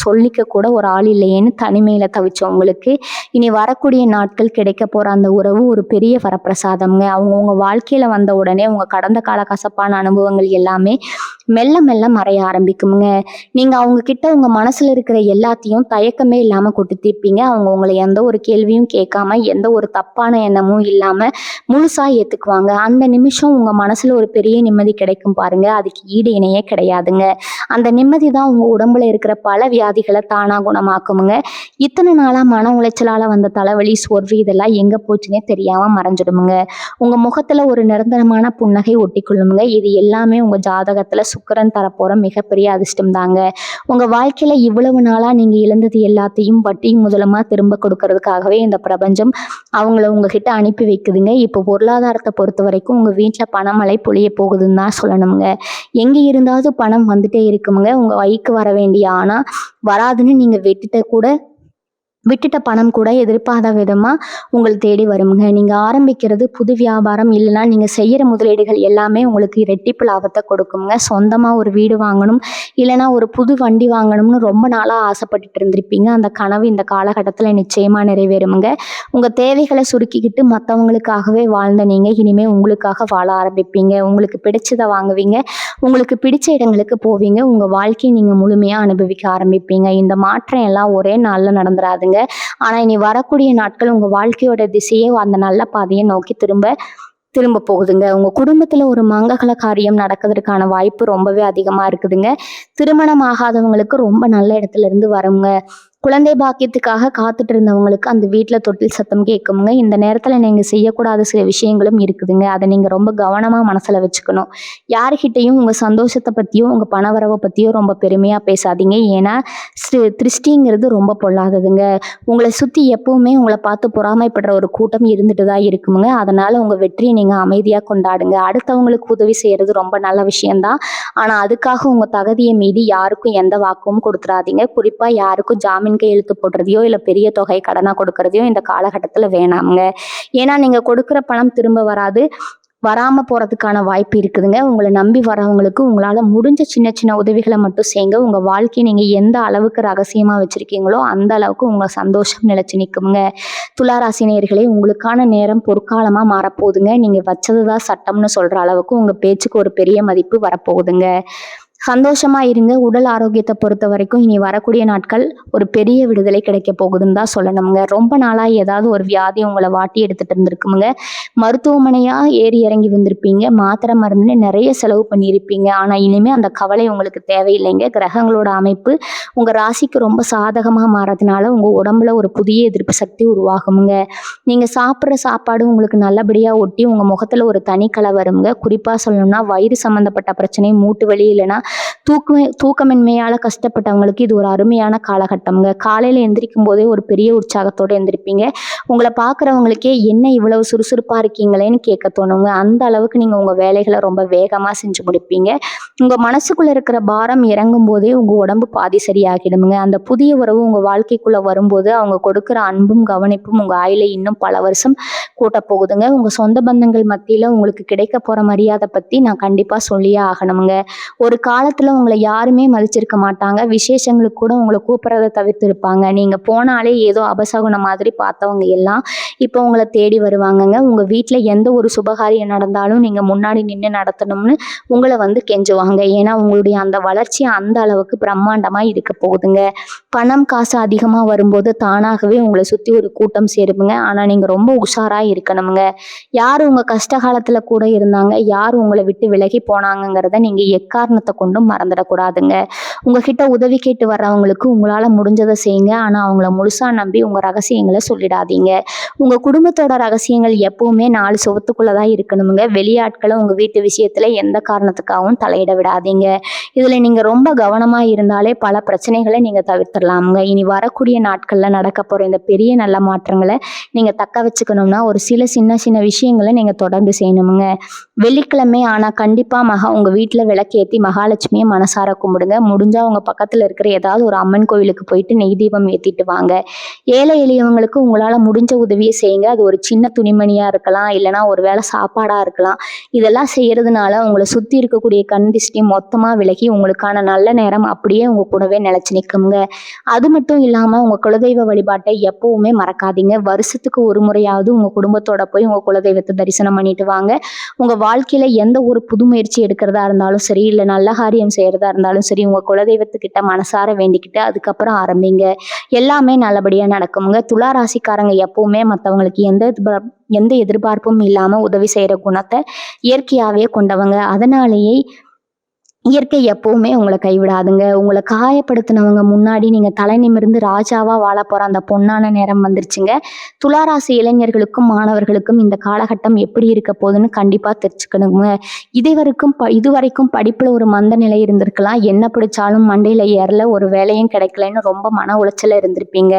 சொல்லிக்க கூட ஒரு ஆள் இல்லையேன்னு தனிமையில் தவிச்சவங்களுக்கு இனி வரக்கூடிய நாட்கள் கிடைக்க போகிற அந்த உறவு ஒரு பெரிய வரப்பிரசாதம்ங்க. உங்கள் வாழ்க்கையில் வந்த உடனே உங்கள் கடந்த கால கசப்பான அனுபவங்கள் எல்லாமே மெல்ல மெல்ல மறைய ஆரம்பிக்குமுங்க. நீங்கள் அவங்கக்கிட்ட உங்கள் மனசில் இருக்கிற எல்லாத்தையும் தயக்கமே இல்லாமல் கொட்டி தீர்ப்பீங்க. அவங்க உங்களை எந்த ஒரு கேள்வியும் கேட்காம எந்த ஒரு தப்பான எண்ணமும் இல்லாமல் முழுசாக ஏற்றுக்குவாங்க. அந்த நிமிஷம் உங்கள் மனசில் ஒரு பெரிய நிம்மதி கிடைக்கும் பாருங்க, அதுக்கு ஈடு இணையே கிடையாதுங்க. அந்த நிம்மதி தான் உங்கள் உடம்புல இருக்கிற பல வியாதிகளை தானாக குணமாக்குமுங்க. இத்தனை நாளாக மன உளைச்சலால் வந்த தலைவலி சோர்வு இதெல்லாம் எங்கே போச்சுன்னே தெரியாமல் மறைஞ்சிடுமுங்க. உங்கள் முகத்தில் ஒரு நிரந்தரமான புன்னகை ஒட்டிக்கொள்ளுமுங்க. இது எல்லாமே உங்கள் ஜாதகத்தில் சுக்கிரன் தரப்போகிற மிகப்பெரிய அதிர்ஷ்டம் தாங்க. உங்கள் வாழ்க்கையில் இவ்வளவு நாளாக நீங்கள் இழந்தது எல்லாத்தையும் வட்டியும் முதலமாக திரும்ப கொடுக்கறதுக்காகவே இந்த பிரபஞ்சம் அவங்கள உங்ககிட்ட அனுப்பி வைக்குதுங்க. இப்போ பொருளாதாரத்தை பொறுத்த வரைக்கும் உங்கள் வீட்டில் பணமழை பொழிய போகுதுன்னு தான் சொல்லணுங்க. எங்கே இருந்தாவது பணம் வந்துட்டே இருக்குமுங்க. உங்கள் கைக்கு வர வேண்டிய ஆனால் வராதுன்னு நீங்கள் விட்டுட்ட பணம் கூட எதிர்பார்த்த விதமாக உங்களை தேடி வருமுங்க. நீங்கள் ஆரம்பிக்கிறது புது வியாபாரம் இல்லைன்னா நீங்கள் செய்கிற முதலீடுகள் எல்லாமே உங்களுக்கு இரட்டிப்பு லாபத்தை கொடுக்குங்க. சொந்தமாக ஒரு வீடு வாங்கணும் இல்லைனா ஒரு புது வண்டி வாங்கணும்னு ரொம்ப நாளாக ஆசைப்பட்டுட்டு இருந்திருப்பீங்க. அந்த கனவு இந்த காலகட்டத்தில் நிச்சயமாக நிறைவேறுமுங்க. உங்கள் தேவைகளை சுருக்கிக்கிட்டு மற்றவங்களுக்காகவே வாழ்ந்த நீங்கள் இனிமேல் உங்களுக்காக வாழ ஆரம்பிப்பீங்க. உங்களுக்கு பிடிச்சதை வாங்குவீங்க, உங்களுக்கு பிடிச்ச இடங்களுக்கு போவீங்க, உங்கள் வாழ்க்கையை நீங்கள் முழுமையாக அனுபவிக்க ஆரம்பிப்பீங்க. இந்த மாற்றம் எல்லாம் ஒரே நாளில் நடந்துடாதுங்க. ஆனா இனி வரக்கூடிய நாட்கள் உங்க வாழ்க்கையோட திசையே அந்த நல்ல பாதையை நோக்கி திரும்ப போகுதுங்க. உங்க குடும்பத்துல ஒரு மங்கள காரியம் நடக்கிறதுக்கான வாய்ப்பு ரொம்பவே அதிகமா இருக்குதுங்க. திருமணம் ஆகாதவங்களுக்கு ரொம்ப நல்ல இடத்துல இருந்து வருங்க. குழந்தை பாக்கியத்துக்காக காத்துட்டு இருந்தவங்களுக்கு அந்த வீட்டில் தொட்டில் சத்தம் கேட்குமுங்க. இந்த நேரத்தில் நீங்கள் செய்யக்கூடாத சில விஷயங்களும் இருக்குதுங்க. அதை நீங்கள் ரொம்ப கவனமாக மனசில் வச்சுக்கணும். யாருக்கிட்டையும் உங்கள் சந்தோஷத்தை பற்றியும் உங்கள் பணவரவை பற்றியும் ரொம்ப பெருமையாக பேசாதீங்க. ஏன்னா திருஷ்டிங்கிறது ரொம்ப பொல்லாததுங்க. உங்களை சுற்றி எப்பவுமே உங்களை பார்த்து பொறாமைப்படுற ஒரு கூட்டம் இருந்துட்டு தான் இருக்குமுங்க. அதனால் உங்கள் வெற்றியை நீங்கள் அமைதியாக கொண்டாடுங்க. அடுத்தவங்களுக்கு உதவி செய்கிறது ரொம்ப நல்ல விஷயம்தான். ஆனால் அதுக்காக உங்கள் தகுதியை மீறி யாருக்கும் எந்த வாக்கும் கொடுத்துடாதீங்க. குறிப்பாக யாருக்கும் ஜாமீன் ஜாமீன் கையெழுத்து போடுறதையோ இல்லை பெரிய தொகை கடனாக கொடுக்கறதையோ இந்த காலகட்டத்தில் வேணாமுங்க. ஏன்னா நீங்கள் கொடுக்குற பணம் திரும்ப வராது, வராமல் போகிறதுக்கான வாய்ப்பு இருக்குதுங்க. உங்களை நம்பி வரவங்களுக்கு உங்களால் முடிஞ்ச சின்ன சின்ன உதவிகளை மட்டும் செய்யுங்க. உங்கள் வாழ்க்கையை நீங்கள் எந்த அளவுக்கு ரகசியமாக வச்சுருக்கீங்களோ அந்த அளவுக்கு உங்கள் சந்தோஷம் நிலைச்சு நிற்குங்க. துளாராசி நேயர்களே, உங்களுக்கான நேரம் பொற்காலமாக மாறப்போகுதுங்க. நீங்கள் வச்சது தான் சட்டம்னு சொல்கிற அளவுக்கு உங்கள் பேச்சுக்கு ஒரு பெரிய மதிப்பு வரப்போகுதுங்க. சந்தோஷமா இருங்க. உடல் ஆரோக்கியத்தை பொறுத்த வரைக்கும் இனி வரக்கூடிய நாட்கள் ஒரு பெரிய விடுதலை கிடைக்க போகுதுன்னு தான் சொல்லணுங்க. ரொம்ப நாளா ஏதாவது ஒரு வியாதி உங்களை வாட்டி எடுத்துட்டு இருந்திருக்குமுங்க. மருத்துவமனையா ஏறி இறங்கி வந்திருப்பீங்க, மாத்திரை மருந்துன்னு நிறைய செலவு பண்ணியிருப்பீங்க. ஆனா இனிமே அந்த கவலை உங்களுக்கு தேவையில்லைங்க. கிரகங்களோட அமைப்பு உங்க ராசிக்கு ரொம்ப சாதகமா மாறதுனால உங்க உடம்புல ஒரு புதிய எதிர்ப்பு சக்தி உருவாகுமுங்க. நீங்க சாப்பிட்ற சாப்பாடு உங்களுக்கு நல்லபடியா ஒட்டி உங்க முகத்துல ஒரு தனி கலை வருங்க. குறிப்பா சொல்லணும்னா வயிறு சம்பந்தப்பட்ட பிரச்சனை, மூட்டு வலி, இல்லைன்னா தூக்கமின்மையால கஷ்டப்பட்டவங்களுக்கு இது ஒரு அருமையான காலகட்டம்ங்க. காலையில எந்திரிக்கும் போதே ஒரு பெரிய உற்சாகத்தோட எந்திரிப்பீங்க. உங்களை பார்க்குறவங்களுக்கே என்ன இவ்வளவு சுறுசுறுப்பா இருக்கீங்களேன்னு கேட்க தோணுங்க. அந்த அளவுக்கு நீங்க உங்க வேலைகளை ரொம்ப வேகமா செஞ்சு முடிப்பீங்க. உங்க மனசுக்குள்ள இருக்கிற பாரம் இறங்கும் போதே உங்க உடம்பு பாதி சரியாகிடுமுங்க. அந்த புதிய உறவு உங்க வாழ்க்கைக்குள்ள வரும்போது அவங்க கொடுக்குற அன்பும் கவனிப்பும் உங்க ஆயுளை இன்னும் பல வருஷம் கூட்ட போகுதுங்க. உங்க சொந்த பந்தங்கள் மத்தியில உங்களுக்கு கிடைக்க போற மரியாதை பத்தி நான் கண்டிப்பா சொல்லியே ஆகணுமுங்க. ஒரு காலத்துல உங்களை யாருமே மதிச்சிருக்க மாட்டாங்க. விசேஷங்களுக்கு கூட உங்களை கூப்பிட்றத தவிர்த்து இருப்பாங்க. நீங்க போனாலே ஏதோ அபசகுனம் மாதிரி பார்த்தவங்க எல்லாம் இப்போ உங்களை தேடி வருவாங்கங்க. உங்க வீட்டுல எந்த ஒரு சுபகாரியம் நடந்தாலும் நீங்க முன்னாடி நின்று நடத்தணும்னு உங்களை வந்து கெஞ்சுவாங்க. ஏன்னா உங்களுடைய அந்த வளர்ச்சி அந்த அளவுக்கு பிரம்மாண்டமா இருக்க போகுதுங்க. பணம் காசு அதிகமா வரும்போது தானாகவே உங்களை சுத்தி ஒரு கூட்டம் சேருமுங்க. ஆனா நீங்க ரொம்ப உஷாரா இருக்கணுமுங்க. யார் உங்க கஷ்ட காலத்துல கூட இருந்தாங்க, யார் உங்களை விட்டு விலகி போனாங்கிறத நீங்க எக்காரணத்தை கொண்டும் மறந்துடக்கூடாதுங்க. உங்ககிட்ட உதவி கேட்டு வர்றவங்களுக்கு உங்களால முடிஞ்சதை செய்யுங்க. ஆனா அவங்கள முழுசா நம்பி உங்க ரகசியங்களை சொல்லிடாதீங்க. உங்க குடும்பத்தோட ரகசியங்கள் எப்பவுமே 4 சுவத்துக்குள்ளதான் இருக்கணுமுங்க. வெளியாட்களை உங்க வீட்டு விஷயத்துல எந்த காரணத்துக்காகவும் தலையிட விடாதீங்க. இதுல நீங்க ரொம்ப கவனமா இருந்தாலே பல பிரச்சனைகளை நீங்க தவிர்த்திடலாமுங்க. இனி வரக்கூடிய நாட்கள்ல நடக்க போற இந்த பெரிய நல்ல மாற்றங்களை நீங்க தக்க வச்சுக்கணும்னா ஒரு சில சின்ன சின்ன விஷயங்களை நீங்க தொடர்ந்து செய்யணுமுங்க. வெள்ளிக்கிழமை ஆனா கண்டிப்பா உங்க வீட்டுல விளக்கேத்தி மகாலட்சுமியை மனசார கும்பிடுங்க. முடிஞ்சா உங்க பக்கத்துல இருக்கிற ஏதாவது ஒரு அம்மன் கோவிலுக்கு போயிட்டு நெய் தீபம் ஏத்திட்டு வாங்க. ஏழை எளியவங்களுக்கு உங்களால முடிஞ்ச உதவியை செய்யுங்க. அது ஒரு சின்ன துணிமணியா இருக்கலாம், இல்லைன்னா ஒரு வேளை சாப்பாடா இருக்கலாம். இதெல்லாம் செய்யறதுனால உங்களை சுத்தி இருக்கக்கூடிய கண் திஷ்டி மொத்தமா விலகி உங்களுக்கான நல்ல நேரம் அப்படியே உங்க கூடவே நிலைச்சு நிற்குங்க. அது மட்டும் இல்லாம உங்க குலதெய்வ வழிபாட்டை எப்பவுமே மறக்காதீங்க. வருஷத்துக்கு ஒரு முறையாவது உங்க குடும்பத்தோட போய் உங்க குலதெய்வத்தை தரிசனம் பண்ணிட்டு வாங்க. உங்க வாழ்க்கையில எந்த ஒரு புது முயற்சி எடுக்கிறதா இருந்தாலும் சரி, இல்லை நல்ல காரியம் செய்யறதா இருந்தாலும் சரி, உங்க குலதெய்வத்துக்கிட்ட மனசார வேண்டிக்கிட்டு அதுக்கப்புறம் ஆரம்பிங்க. எல்லாமே நல்லபடியா நடக்குமுங்க. துலா ராசிக்காரங்க எப்பவுமே மற்றவங்களுக்கு எந்த எதிர்பார்ப்பும் இல்லாம உதவி செய்யற குணத்தை இயற்கையாவே கொண்டவங்க. அதனாலேயே இயற்கை எப்பவுமே உங்களை கைவிடாதுங்க. உங்களை காயப்படுத்தினவங்க முன்னாடி நீங்க தலை நிமிர்ந்து ராஜாவா வாழ போற அந்த பொன்னான நேரம் வந்துருச்சுங்க. துளாராசி இளைஞர்களுக்கும் மாணவர்களுக்கும் இந்த காலகட்டம் எப்படி இருக்க போகுதுன்னு கண்டிப்பா தெரிஞ்சுக்கணுங்க. இதுவரைக்கும் படிப்புல ஒரு மந்த நிலை இருந்திருக்கலாம். என்ன பிடிச்சாலும் மண்டையில ஏறல, ஒரு வேலையும் கிடைக்கலன்னு ரொம்ப மன உளைச்சல இருந்திருப்பீங்க.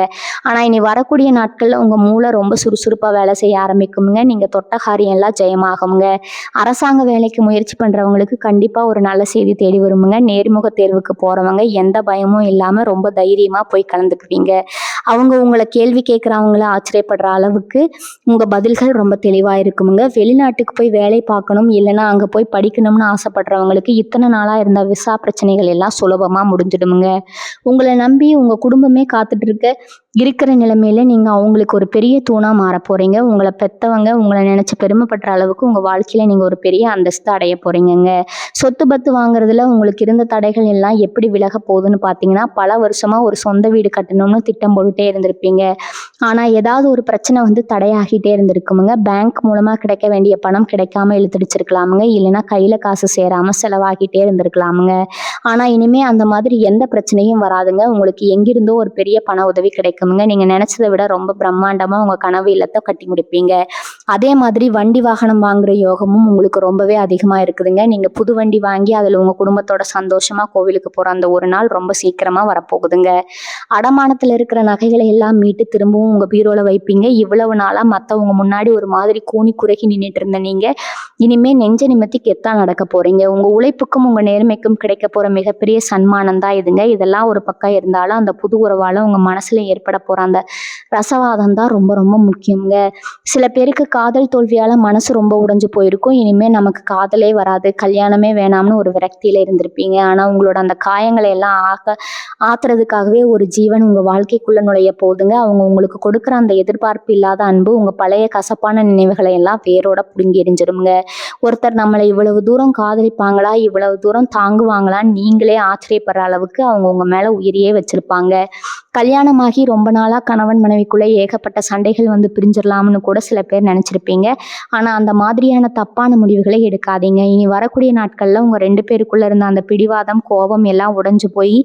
ஆனா இனி வரக்கூடிய நாட்கள்ல உங்க மூளை ரொம்ப சுறுசுறுப்பா வேலை செய்ய ஆரம்பிக்குங்க. நீங்க தொட்ட காரியம் எல்லாம் ஜெயமாகுங்க. அரசாங்க வேலைக்கு முயற்சி பண்றவங்களுக்கு கண்டிப்பா ஒரு நல்ல செய்தி தேடி வருமுங்க. நேர்முக தேர்வுக்கு போறவங்க எந்த பயமும் இல்லாம ரொம்ப தைரியமா போய் கலந்துக்குவீங்க. அவங்க உங்களை கேள்வி கேட்குறவங்கள ஆச்சரியப்படுற அளவுக்கு உங்க பதில்கள் ரொம்ப தெளிவா இருக்குமுங்க. வெளிநாட்டுக்கு போய் வேலை பார்க்கணும், இல்லைன்னா அங்க போய் படிக்கணும்னு ஆசைப்படுறவங்களுக்கு இத்தனை நாளா இருந்த விசா பிரச்சனைகள் எல்லாம் சுலபமா முடிஞ்சிடுமுங்க. உங்களை நம்பி உங்க குடும்பமே காத்துட்டு இருக்கிற நிலைமையில நீங்க அவங்களுக்கு ஒரு பெரிய தூணா மாற போறீங்க. உங்களை பெத்தவங்க உங்களை நினைச்சு பெருமைப்படுற அளவுக்கு உங்க வாழ்க்கையில நீங்க ஒரு பெரிய அந்தஸ்து அடைய போறீங்கங்க. சொத்து பத்து வாங்குறதுல உங்களுக்கு இருந்த தடைகள் எல்லாம் எப்படி விலக போகுதுன்னு பார்த்தீங்கன்னா, பல வருஷமா ஒரு சொந்த வீடு கட்டணும்னு திட்டம் போட்டுட்டே இருந்திருப்பீங்க. ஆனா ஏதாவது ஒரு பிரச்சனை வந்து தடையாகிட்டே இருந்திருக்குமுங்க. பேங்க் மூலமா கிடைக்க வேண்டிய பணம் கிடைக்காம இழுத்துடிச்சிருக்கலாமுங்க. இல்லைன்னா கையில காசு சேராம செலவாகிட்டே இருந்திருக்கலாமுங்க. ஆனா இனிமே அந்த மாதிரி எந்த பிரச்சனையும் வராதுங்க. உங்களுக்கு எங்கிருந்தோ ஒரு பெரிய பண உதவி கிடைக்க இருக்குமுங்க. நீங்க நினைச்சதை விட ரொம்ப பிரம்மாண்டமா உங்க கனவு இல்லத்தை கட்டி முடிப்பீங்க. அதே மாதிரி வண்டி வாகனம் வாங்குற யோகமும் உங்களுக்கு ரொம்பவே அதிகமா இருக்குதுங்க. நீங்க புது வண்டி வாங்கி அதுல உங்க குடும்பத்தோட சந்தோஷமா கோவிலுக்கு போற அந்த ஒரு நாள் ரொம்ப சீக்கிரமா வரப்போகுதுங்க. அடமானத்துல இருக்கிற நகைகளை எல்லாம் மீட்டு திரும்பவும் உங்க பீரோல வைப்பீங்க. இவ்வளவு நாளா மத்தவங்க முன்னாடி ஒரு மாதிரி கூனி குறுகி நின்னுட்டு இருந்த நீங்க இனிமே நெஞ்ச நிமித்தி கெத்தா நடக்க போறீங்க. உங்க உழைப்புக்கும் உங்க நேர்மைக்கும் கிடைக்க போற மிகப்பெரிய சன்மானம் தான் இதுங்க. இதெல்லாம் ஒரு பக்கம் இருந்தாலும் அந்த புது உறவால உங்க மனசுல ஏற்பட போற அந்த ரசவாதம் தான் ரொம்ப ரொம்ப முக்கியங்க. சில பேருக்கு காதல் தோல்வியால மனசு ரொம்ப உடைஞ்சு போயிருக்கும். இனிமே நமக்கு காதலே வராது, கல்யாணமே வேணாம்னு ஒரு விரக்தியில இருந்திருப்பீங்க. ஆனா உங்களோட அந்த காயங்களை எல்லாம் ஆத்துறதுக்காகவே ஒரு ஜீவன் உங்க வாழ்க்கைக்குள்ள நுழைய போகுதுங்க. அவங்க உங்களுக்கு கொடுக்குற அந்த எதிர்பார்ப்பு இல்லாத அன்பு உங்க பழைய கசப்பான நினைவுகளை எல்லாம் வேரோட புடுங்கி எரிஞ்சிருங்க. ஒருத்தர் நம்மளை இவ்வளவு தூரம் காதலிப்பாங்களா, இவ்வளவு தூரம் தாங்குவாங்களான்னு நீங்களே ஆச்சரியப்படுற அளவுக்கு அவங்க உங்க மேல உயிரியே வச்சிருப்பாங்க. கல்யாணமாகி ரொம்ப நாளா கணவன் மனைவிக்குள்ள ஏகப்பட்ட சண்டைகள் வந்து பிரிஞ்சிடலாம்னு கூட சில பேர் நினைச்சிருப்பீங்க. ஆனா அந்த மாதிரியான தப்பான முடிவுகளை எடுக்காதீங்க. இனி வரக்கூடிய நாட்கள்ல உங்க 2 பேருக்குள்ள இருந்த அந்த பிடிவாதம், கோபம் எல்லாம் உடைஞ்சு போய்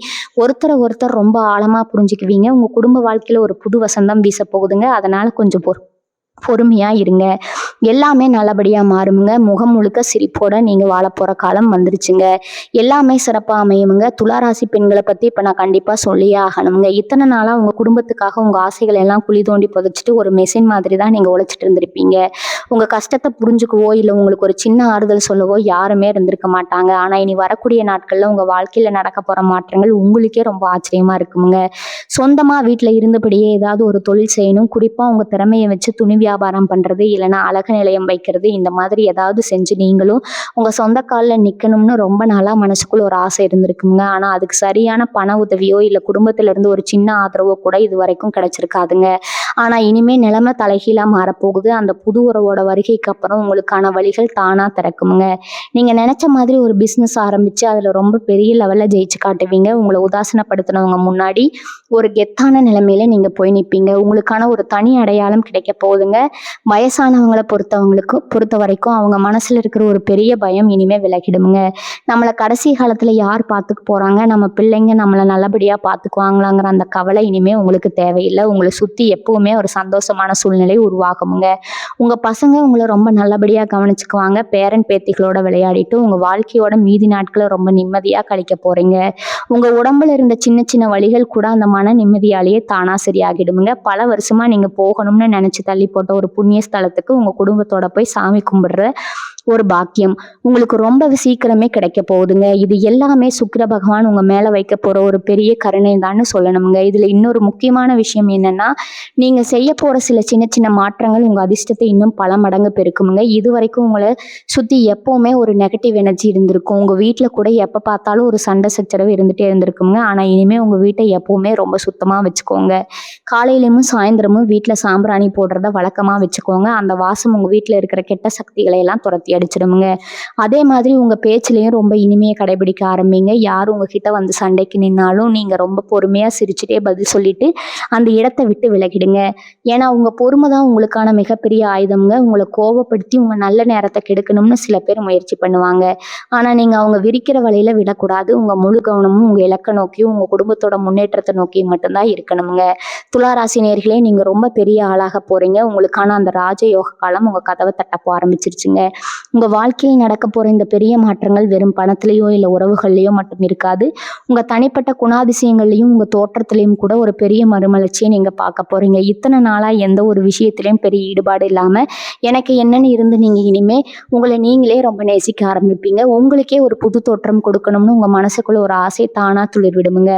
ஒருத்தரை ஒருத்தர் ரொம்ப ஆழமா புரிஞ்சுக்குவீங்க. உங்க குடும்ப வாழ்க்கையில ஒரு புது வசந்தம் வீச போகுதுங்க. அதனால கொஞ்சம் பொறுமையா இருங்க. எல்லாமே நல்லபடியா மாறுமுங்க. முகம் முழுக்க சிரிப்போட நீங்க வாழ போற காலம் வந்துருச்சுங்க. எல்லாமே சிறப்பா அமையுமுங்க. துளாராசி பெண்களை பத்தி இப்ப நான் கண்டிப்பா சொல்லியே ஆகணுங்க. இத்தனை நாளா உங்க குடும்பத்துக்காக உங்க ஆசைகள் எல்லாம் குழி தோண்டி புதைச்சிட்டு ஒரு மெஷின் மாதிரி தான் நீங்க உழைச்சிட்டு இருந்திருப்பீங்க. உங்க கஷ்டத்தை புரிஞ்சுக்கவோ இல்ல உங்களுக்கு ஒரு சின்ன ஆறுதல் சொல்லவோ யாருமே இருந்திருக்க மாட்டாங்க. ஆனா இனி வரக்கூடிய நாட்கள்ல உங்க வாழ்க்கையில நடக்க போற மாற்றங்கள் உங்களுக்கே ரொம்ப ஆச்சரியமா இருக்குமுங்க. சொந்தமா வீட்டுல இருந்தபடியே ஏதாவது ஒரு தொழில் செய்யணும். குறிப்பா உங்க திறமையை வச்சு துணி வியாபாரம் பண்றது, இல்லைன்னா அழகு நிலையம் வைக்கிறது, இந்த மாதிரி ஏதாவது செஞ்சு நீங்களும் உங்க சொந்த காலில் நிக்கணும்னு ரொம்ப நாளா மனசுக்குள்ள ஒரு ஆசை இருந்திருக்குங்க. ஆனா அதுக்கு சரியான பண உதவியோ இல்ல குடும்பத்துல இருந்து ஒரு சின்ன ஆதரவோ கூட இது வரைக்கும் கிடைச்சிருக்காதுங்க. ஆனா இனிமே நிலைமை தலைகீழா மாறப்போகுது. அந்த புது உறவோட வருகைக்கு அப்புறம் உங்களுக்கான வழிகள் தானா திறக்குமுங்க. நீங்க நினைச்ச மாதிரி ஒரு பிசினஸ் ஆரம்பிச்சு அதுல ரொம்ப பெரிய லெவல்ல ஜெயிச்சு காட்டுவீங்க. உங்களை உதாசனப்படுத்தினவங்க முன்னாடி ஒரு கெத்தான நிலைமையில நீங்க போய் நிற்பீங்க. உங்களுக்கான ஒரு தனி அடையாளம் கிடைக்க போகுதுங்க. வயசானவங்களை பொறுத்த வரைக்கும் அவங்க மனசுல இருக்கிற ஒரு பெரிய பயம் இனிமே விலகிடுமுங்க. நம்மளை கடைசி காலத்துல யார் பார்த்துக்க போறாங்க, நம்ம பிள்ளைங்க நம்மளை நல்லபடியா பார்த்துக்குவாங்களாங்கிற அந்த கவலை இனிமே உங்களுக்கு தேவையில்லை. உங்களை சுத்தி எப்பவுமே ஒரு சந்தோஷமான சூழ்நிலை உருவாகுமுங்க. உங்க பசங்க உங்களை ரொம்ப நல்லபடியா கவனிச்சுக்குவாங்க. பேரன் பேத்திகளோட விளையாடிட்டு உங்க வாழ்க்கையோட மீதி நாட்களை ரொம்ப நிம்மதியா கழிக்க போறீங்க. உங்க உடம்புல இருந்த சின்ன சின்ன வலிகள் கூட அந்த மன நிம்மதியாலேயே தானா சரியாகிடுமுங்க. பல வருஷமா நீங்க போகணும்னு நினைச்சு தள்ளி போட்ட ஒரு புண்ணிய ஸ்தலத்துக்கு உங்க குடும்பத்தோட போய் சாமி கும்பிடுற ஒரு பாக்கியம் உங்களுக்கு ரொம்ப சீக்கிரமே கிடைக்க போகுதுங்க. இது எல்லாமே சுக்கிர பகவான் உங்க மேல வைக்க போற ஒரு பெரிய கருணை தான் சொல்லணுமுங்க. இதுல இன்னொரு முக்கியமான விஷயம் என்னன்னா, நீங்க செய்ய போற சில சின்ன சின்ன மாற்றங்கள் உங்க அதிர்ஷ்டத்தை இன்னும் பல மடங்கு பெருக்குமுங்க. இது வரைக்கும் உங்களை சுத்தி எப்பவுமே ஒரு நெகட்டிவ் எனர்ஜி இருந்திருக்கும். உங்க வீட்டுல கூட எப்ப பார்த்தாலும் ஒரு சண்டை சச்சரவு இருந்துட்டே இருந்திருக்குங்க. ஆனா இனிமே உங்க வீட்டை எப்பவுமே ரொம்ப சுத்தமா வச்சுக்கோங்க. காலையிலும் சாயந்தரமும் வீட்டுல சாம்பிராணி போடுறத வழக்கமா வச்சுக்கோங்க. அந்த வாசம் உங்க வீட்டுல இருக்கிற கெட்ட சக்திகளை எல்லாம் துரத்தி அடிச்சிடுமுங்க. அதே மாதிரி உங்க பேச்சிலையும் ரொம்ப இனிமையை கடைபிடிக்க ஆரம்பிங்க. யார் உங்ககிட்ட வந்து சண்டைக்கு நின்னாலும் நீங்க ரொம்ப பொறுமையா சிரிச்சுட்டே பதில் சொல்லிட்டு அந்த இடத்தை விட்டு விலகிடுங்க. ஏன்னா உங்க பொறுமை தான் உங்களுக்கான மிகப்பெரிய ஆயுதம்ங்க. உங்களை கோபப்படுத்தி உங்க நல்ல நேரத்தை கெடுக்கணும்னு சில பேர் முயற்சி பண்ணுவாங்க. ஆனா நீங்க அவங்க விரிக்கிற வழியில விடக்கூடாது. உங்க முழு கவனமும் உங்க இலக்கை நோக்கியும் உங்க குடும்பத்தோட முன்னேற்றத்தை நோக்கி மட்டும்தான் இருக்கணுங்க. துளாராசி நேயர்களே, நீங்க ரொம்ப பெரிய ஆளாக போறீங்க. உங்களுக்கான அந்த ராஜயோக காலம் உங்க கதவை தட்டப்போ ஆரம்பிச்சிருச்சுங்க. உங்க வாழ்க்கையில் நடக்க போற இந்த பெரிய மாற்றங்கள் வெறும் பணத்திலேயோ இல்ல உறவுகள்லயோ மட்டும் இருக்காது. உங்க தனிப்பட்ட குணாதிசயங்கள்லயும் உங்க தோற்றத்திலையும் கூட ஒரு பெரிய மறுமலர்ச்சியை நீங்க பார்க்க போறீங்க. இத்தனை நாளா எந்த ஒரு விஷயத்திலையும் பெரிய ஈடுபாடு இல்லாம எனக்கு என்னன்னு இருந்து நீங்க இனிமே உங்களை நீங்களே ரொம்ப நேசிக்க ஆரம்பிப்பீங்க. உங்களுக்கே ஒரு புது தோற்றம் கொடுக்கணும்னு உங்க மனசுக்குள்ள ஒரு ஆசை தானா துளிர் விடுமுங்க.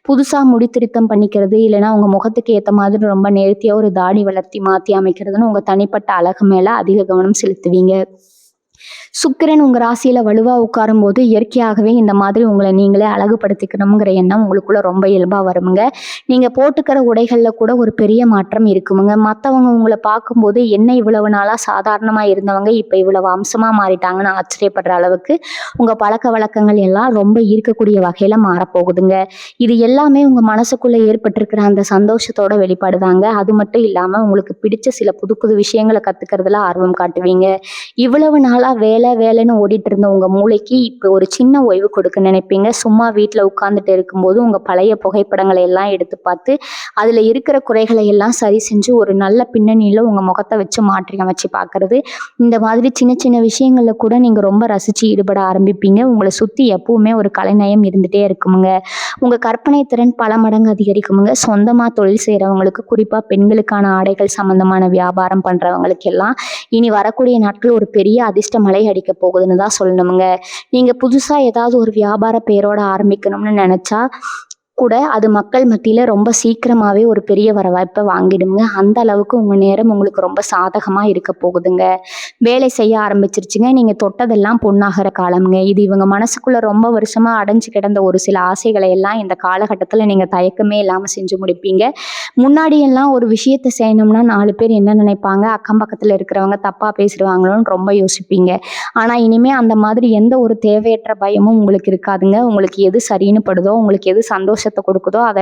புதுசா முடி திருத்தம் பண்ணிக்கிறது, இல்லைன்னா உங்க முகத்துக்கு ஏற்ற மாதிரி ரொம்ப நேர்த்தியா ஒரு தாடி வளர்த்தி மாத்தி அமைக்கிறதுன்னு உங்க தனிப்பட்ட அழகு மேல அதிக கவனம் செலுத்துவீங்க. சுக்கிரன் உங்க ராசியில வலுவா உட்காரும் போது இயற்கையாகவே இந்த மாதிரி உங்களை நீங்களே அழகுபடுத்திக்கணுங்கிற எண்ணம் உங்களுக்குள்ள ரொம்ப இயல்பா வருமுங்க. நீங்க போட்டுக்கிற உடைகள்ல கூட ஒரு பெரிய மாற்றம் இருக்குமுங்க. மற்றவங்க உங்களை பார்க்கும்போது என்ன இவ்வளவு நாளா சாதாரணமா இருந்தவங்க இப்ப இவ்வளவு அம்சமா மாறிட்டாங்கன்னு ஆச்சரியப்படுற அளவுக்கு உங்க பழக்க வழக்கங்கள் எல்லாம் ரொம்ப ஈர்க்கக்கூடிய வகையில மாறப்போகுதுங்க. இது எல்லாமே உங்க மனசுக்குள்ள ஏற்பட்டிருக்கிற அந்த சந்தோஷத்தோட வெளிப்பாடுதாங்க. அது மட்டும் இல்லாம உங்களுக்கு பிடிச்ச சில புது புது விஷயங்களை கத்துக்கிறதுல ஆர்வம் காட்டுவீங்க. இவ்வளவு நாளா வேலை வேலைன்னு ஓடிட்டு இருந்த உங்க மூளைக்கு இப்போ ஒரு சின்ன ஓய்வு கொடுக்க நினைப்பீங்க. சும்மா வீட்டில் உட்காந்துட்டு இருக்கும்போது உங்க பழைய புகைப்படங்களை எல்லாம் எடுத்து பார்த்து அதில் இருக்கிற குறைகளை எல்லாம் சரி செஞ்சு ஒரு நல்ல பின்னணியில் உங்கள் முகத்தை வச்சு மாற்றி அமைச்சு பார்க்கறது. இந்த மாதிரி சின்ன சின்ன விஷயங்களில் கூட நீங்கள் ரொம்ப ரசித்து ஈடுபட ஆரம்பிப்பீங்க. உங்களை சுற்றி எப்பவுமே ஒரு கலைநயம் இருந்துகிட்டே இருக்குமுங்க. உங்கள் கற்பனை திறன் பல மடங்கு அதிகரிக்குமுங்க. சொந்தமாக தொழில் செய்கிறவங்களுக்கு, குறிப்பாக பெண்களுக்கான ஆடைகள் சம்மந்தமான வியாபாரம் பண்ணுறவங்களுக்கு எல்லாம் இனி வரக்கூடிய நாட்கள் ஒரு பெரிய அதிர்ஷ்ட மழை அடிக்க போகுதுன்னு தான் சொல்லணுமுங்க. நீங்கள் புதுசாக ஏதாவது ஒரு வியாபார பெயரோட ஆரம்பிக்கணும்னு நினச்சா கூட அது மக்கள் மத்தியில் ரொம்ப சீக்கிரமாகவே ஒரு பெரிய வரவேற்பை வாங்கிடுங்க. அந்த அளவுக்கு உங்கள் நேரம் உங்களுக்கு ரொம்ப சாதகமாக இருக்க போகுதுங்க. வேலை செய்ய ஆரம்பிச்சிருச்சுங்க. நீங்கள் தொட்டதெல்லாம் பொண்ணாகிற காலம்ங்க. இது இவங்க மனசுக்குள்ளே ரொம்ப வருஷமாக அடைஞ்சு கிடந்த ஒரு சில ஆசைகளை எல்லாம் இந்த காலகட்டத்தில் நீங்கள் தயக்கமே இல்லாமல் செஞ்சு முடிப்பீங்க. முன்னாடியெல்லாம் ஒரு விஷயத்தை செய்யணும்னா 4 பேர் என்ன நினைப்பாங்க, அக்கம் பக்கத்தில் இருக்கிறவங்க தப்பாக பேசுவாங்களோன்னு ரொம்ப யோசிப்பீங்க. ஆனால் இனிமேல் அந்த மாதிரி எந்த ஒரு தேவையற்ற பயமும் உங்களுக்கு இருக்காதுங்க. உங்களுக்கு எது சரின்னு படுதோ, உங்களுக்கு எது சந்தோஷத்தை கொடுக்குதோ அதை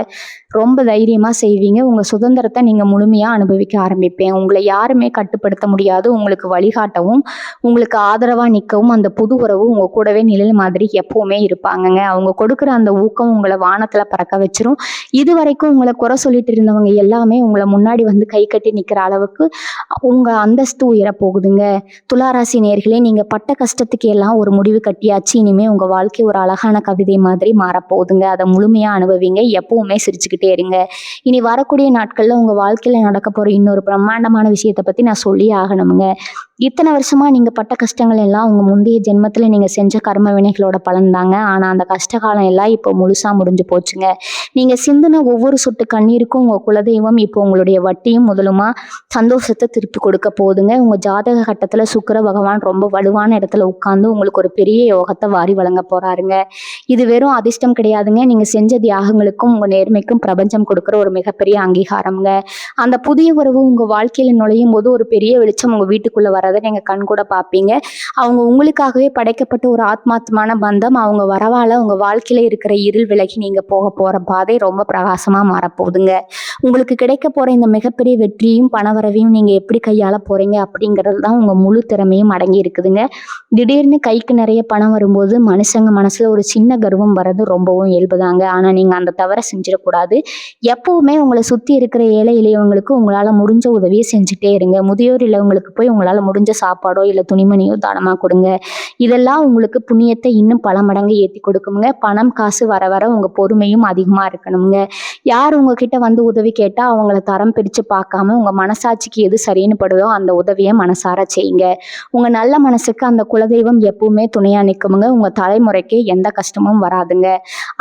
ரொம்ப தைரியமாக செய்வீங்க. உங்கள் சுதந்திரத்தை நீங்கள் முழுமையாக அனுபவிக்க ஆரம்பிப்பேன். உங்களை யாருமே கட்டுப்படுத்த முடியாது. உங்களுக்கு வழிகாட்டவும், உங்களுக்கு ஆதரவாக நிற்கவும் அந்த புது உறவு உங்கள் கூடவே நிழல் மாதிரி எப்போவுமே இருப்பாங்கங்க. அவங்க கொடுக்குற அந்த ஊக்கம் உங்களை வானத்தில் பறக்க வச்சிரும். இது வரைக்கும் உங்களை குறை சொல்லிட்டு இருந்தவங்க எல்லாமே உங்களை முன்னாடி வந்து கை கட்டி நிற்கிற அளவுக்கு உங்கள் அந்தஸ்து உயரப்போகுதுங்க. துளாராசி நேயர்களே, நீங்கள் பட்ட கஷ்டத்துக்கு எல்லாம் ஒரு முடிவு கட்டியாச்சு. இனிமேல் உங்கள் வாழ்க்கை ஒரு அழகான கவிதை மாதிரி மாறப்போகுதுங்க. அதை முழுமையாக அனுபவிங்க. எப்பவுமே சிரிச்சுக்கிட்டே இருங்க. இனி வரக்கூடிய நாட்களில் உங்கள் வாழ்க்கையில் நடக்க போகிற இன்னொரு பிரம்மாண்டமான விஷயத்தை பற்றி நான் சொல்லி ஆகணுமுங்க. இத்தனை வருஷமாக நீங்கள் பட்ட கஷ்டங்கள் எல்லாம் உங்கள் முந்தைய ஜென்மத்தில் நீங்கள் செஞ்ச கர்ம வினைகளோட பலன் தாங்க. ஆனால் அந்த கஷ்டகாலம் எல்லாம் இப்போ முழுசாக முடிஞ்சு போச்சுங்க. நீங்கள் சிந்தின ஒவ்வொரு சொட்டு கண்ணீருக்கும் உங்கள் குலதெய்வம் இப்போ உங்களுடைய வட்டியும் முதலுமா சந்தோஷத்தை திருப்பி கொடுக்க போகுதுங்க. உங்கள் ஜாதக கட்டத்தில் சுக்கிர பகவான் ரொம்ப வலுவான இடத்துல உட்காந்து உங்களுக்கு ஒரு பெரிய யோகத்தை வாரி வழங்க போகிறாருங்க. இது வெறும் அதிர்ஷ்டம் கிடையாதுங்க. நீங்கள் செஞ்ச தியாகங்களுக்கும் உங்கள் நேர்மைக்கும் பிரபஞ்சம் கொடுக்குற ஒரு மிகப்பெரிய அங்கீகாரம்ங்க. அந்த புதிய உறவு உங்கள் வாழ்க்கையில் நுழையும் போது ஒரு பெரிய வெளிச்சம் உங்கள் வீட்டுக்குள்ளே வரதை நீங்கள் கண்கூட பார்ப்பீங்க. அவங்க உங்களுக்காகவே படைக்கப்பட்ட ஒரு ஆத்மார்த்தமான பந்தம். அவங்க வரவால் உங்கள் வாழ்க்கையில் இருக்கிற இருள் விலகி நீங்கள் போக போகிற பாதை ரொம்ப பிரகாசமாக மாறப்போகுதுங்க. உங்களுக்கு கிடைக்க போகிற இந்த மிகப்பெரிய வெற்றியும் பணவரவையும் நீங்கள் எப்படி கையாள போகிறீங்க அப்படிங்கிறது தான் உங்கள் முழு திறமையும் அடங்கி இருக்குதுங்க. திடீர்னு கைக்கு நிறைய பணம் வரும்போது மனுஷங்க மனசில் ஒரு சின்ன கர்வம் வர்றது ரொம்பவும் இயல்புதாங்க. ஆனால் நீங்கள் அந்த தவறை செஞ்சிடக்கூடாது. எப்பவுமே உங்களை சுற்றி இருக்கிற ஏழை எளியவங்களுக்கு உங்களால் முடிஞ்ச உதவியை செஞ்சுட்டே இருங்க. முதியோர் இல்லவங்களுக்கு போய் உங்களால் முடிஞ்ச சாப்பாடோ இல்லை துணிமணியோ தானமாக கொடுங்க. இதெல்லாம் உங்களுக்கு புண்ணியத்தை இன்னும் பல மடங்கு ஏற்றி கொடுக்குங்க. பணம் காசு வர வர உங்கள் பொறுமையும் அதிகமாக இருக்கணுங்க. யார் உங்ககிட்ட வந்து உதவி கேட்டால் அவங்கள தரம் பிரித்து பார்க்காம உங்கள் மனசாட்சிக்கு எது சரின்னு படுதோ அந்த உதவியை மனசார செய்யுங்க. உங்கள் நல்ல மனசுக்கு அந்த குலதெய்வம் எப்பவுமே துணையாக நிற்குமுங்க. உங்கள் தலைமுறைக்கு எந்த கஷ்டமும் வராதுங்க.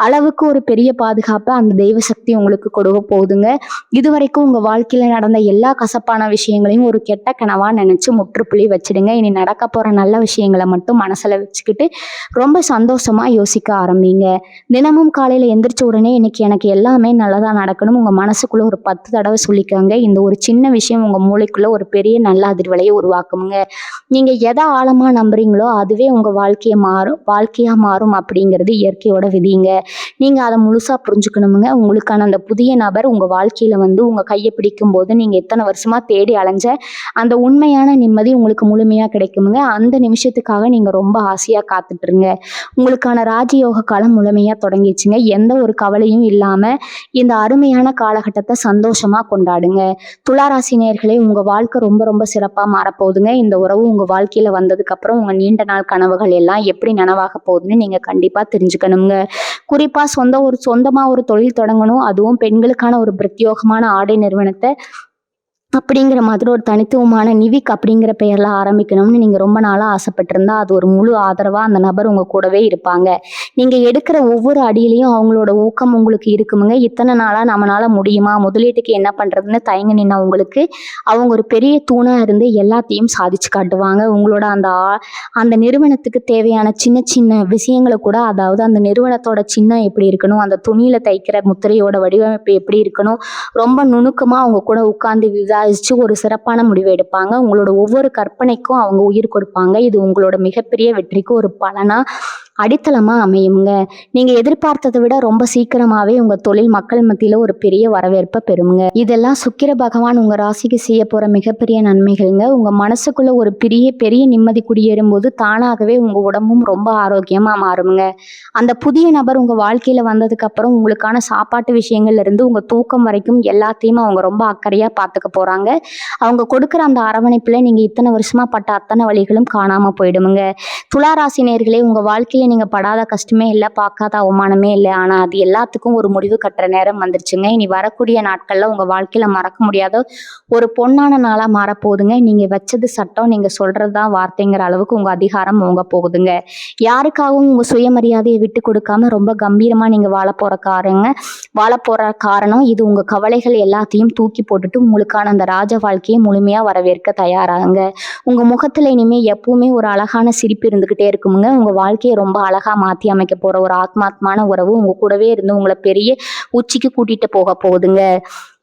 அளவுக்கு ஒரு பெரிய பாதுகாப்பை அந்த தெய்வ சக்தி உங்களுக்கு கொடுக்க போகுதுங்க. இதுவரைக்கும் உங்கள் வாழ்க்கையில் நடந்த எல்லா கசப்பான விஷயங்களையும் ஒரு கெட்ட கனவாக நினச்சி முற்றுப்புள்ளி வச்சிடுங்க. இனி நடக்க போகிற நல்ல விஷயங்களை மட்டும் மனசில் வச்சுக்கிட்டு ரொம்ப சந்தோஷமாக யோசிக்க ஆரம்பிங்க. தினமும் காலையில் எந்திரிச்ச உடனே இன்னைக்கு எனக்கு எல்லாமே நல்லதாக நடக்கணும் உங்கள் மனசுக்குள்ளே ஒரு 10 தடவை சொல்லிக்கோங்க. இந்த ஒரு சின்ன விஷயம் உங்கள் மூளைக்குள்ளே ஒரு பெரிய நல்ல அதிர்வலையை உருவாக்குங்க. நீங்கள் எதை ஆழமாக நம்புறீங்களோ அதுவே உங்கள் வாழ்க்கையாக மாறும் அப்படிங்கிறது இயற்கையோட விதிங்க. நீங்கள் அதை முழுசாக புரிஞ்சுக்கணுமுங்க. உங்களுக்கான அந்த புதிய நபர் உங்கள் வாழ்க்கையில் வந்து உங்கள் கையை பிடிக்கும் போது நீங்கள் எத்தனை வருஷமாக தேடி அலைஞ்ச அந்த உண்மையான நிம்மதி உங்களுக்கு முழுமையாக கிடைக்குமுங்க. அந்த நிமிஷத்துக்காக நீங்கள் ரொம்ப ஆசையாக காத்துட்ருங்க. உங்களுக்கான ராஜயோக காலம் முழுமையாக தொடங்கிடுச்சுங்க. எந்த ஒரு கவலையும் இல்லாமல் இந்த அருமையான காலகட்டத்தை சந்தோஷமாக கொண்டாடுங்க. துளாராசி நேயர்களே, உங்கள் வாழ்க்கை ரொம்ப ரொம்ப சிறப்பாக மாறப்போகுதுங்க. இந்த உறவு உங்கள் வாழ்க்கையில் வந்ததுக்கப்புறம் உங்கள் நீண்ட நாள் கனவுகள் எல்லாம் எப்படி நனவாக போகுதுன்னு நீங்கள் கண்டிப்பாக தெரிஞ்சுக்கணுங்க. குறிப்பாக சொந்தமாக ஒரு தொழில் தொடங்கணும், அதுவும் பெண்களுக்கான ஒரு பிரத்யோகமான ஆடை நிறுவனத்தை அப்படிங்கிற மாதிரி ஒரு தனித்துவமான நிவிக் அப்படிங்கிற பெயரில் ஆரம்பிக்கணும்னு நீங்கள் ரொம்ப நாளாக ஆசைப்பட்டிருந்தா அது ஒரு முழு ஆதரவாக அந்த நபர் உங்கள் கூடவே இருப்பாங்க. நீங்கள் எடுக்கிற ஒவ்வொரு அடியிலையும் அவங்களோட ஊக்கம் உங்களுக்கு இருக்குமுங்க. இத்தனை நாளாக நம்மளால் முடியுமா, முதலீட்டுக்கு என்ன பண்ணுறதுன்னு தயங்கி நின்னா உங்களுக்கு அவங்க ஒரு பெரிய தூணாக இருந்து எல்லாத்தையும் சாதிச்சு காட்டுவாங்க. உங்களோட அந்த நிறுவனத்துக்கு தேவையான சின்ன சின்ன விஷயங்களை கூட, அதாவது அந்த நிறுவனத்தோட சின்னம் எப்படி இருக்கணும், அந்த துணியில் தைக்கிற முத்திரையோட வடிவமைப்பு எப்படி இருக்கணும், ரொம்ப நுணுக்கமாக அவங்க கூட உட்கார்ந்து விவாதிச்சு ஒரு சிறப்பான முடிவை எடுப்பாங்க. உங்களோட ஒவ்வொரு கற்பனைக்கும் அவங்க உயிர் கொடுப்பாங்க. இது உங்களோட மிகப்பெரிய வெற்றிக்கு ஒரு பலனா அடித்தளமாக அமையுங்க. நீங்கள் எதிர்பார்த்ததை விட ரொம்ப சீக்கிரமாகவே உங்கள் தொழில் மக்கள் மத்தியில் ஒரு பெரிய வரவேற்பை பெறுங்க. இதெல்லாம் சுக்கிர பகவான் உங்கள் ராசிக்கு செய்ய போகிற மிகப்பெரிய நன்மைகள்ங்க. உங்கள் மனசுக்குள்ள ஒரு பெரிய பெரிய நிம்மதி குடியேறும் போது தானாகவே உங்கள் உடம்பும் ரொம்ப ஆரோக்கியமாக மாறுங்க. அந்த புதிய நபர் உங்கள் வாழ்க்கையில் வந்ததுக்கப்புறம் உங்களுக்கான சாப்பாட்டு விஷயங்கள்ல இருந்து உங்கள் தூக்கம் வரைக்கும் எல்லாத்தையும் அவங்க ரொம்ப அக்கறையாக பார்த்துக்க போகிறாங்க. அவங்க கொடுக்குற அந்த அரவணைப்பில் நீங்கள் இத்தனை வருஷமாக பட்ட அத்தனை வழிகளும் காணாமல் போயிடுமுங்க. துளாராசி நேயர்களே, உங்கள் வாழ்க்கையில் நீங்கள் படாத கஷ்டமே இல்லை, பார்க்காத அவமானமே இல்லை. ஆனால் அது எல்லாத்துக்கும் ஒரு முடிவு கட்டுற நேரம் வந்துருச்சுங்க. இனி வரக்கூடிய நாட்களில் உங்கள் வாழ்க்கையில் மறக்க முடியாத ஒரு பொன்னான நாளாக மாறப்போகுதுங்க. நீங்கள் வச்சது சட்டம், நீங்கள் சொல்கிறது தான் வார்த்தைங்கிற அளவுக்கு உங்கள் அதிகாரம் ஓங்க போகுதுங்க. யாருக்காகவும் உங்கள் சுயமரியாதையை விட்டு கொடுக்காம ரொம்ப கம்பீரமாக நீங்கள் வாழ போகிற காரணம் இது. உங்கள் கவலைகள் எல்லாத்தையும் தூக்கி போட்டுட்டு உங்களுக்கான அந்த ராஜ வாழ்க்கையை முழுமையாக வரவேற்க தயாராகுங்க. உங்கள் முகத்தில் இனிமேல் எப்பவுமே ஒரு அழகான சிரிப்பு இருந்துக்கிட்டே இருக்குமுங்க. உங்கள் வாழ்க்கையை ரொம்ப அழகாக மாற்றி அமைக்க போகிற ஒரு ஆத்மாத்மான உறவு உங்கள் கூடவே இருந்து உங்களை பெரிய உச்சிக்கு கூட்டிகிட்டு போக போகுதுங்க.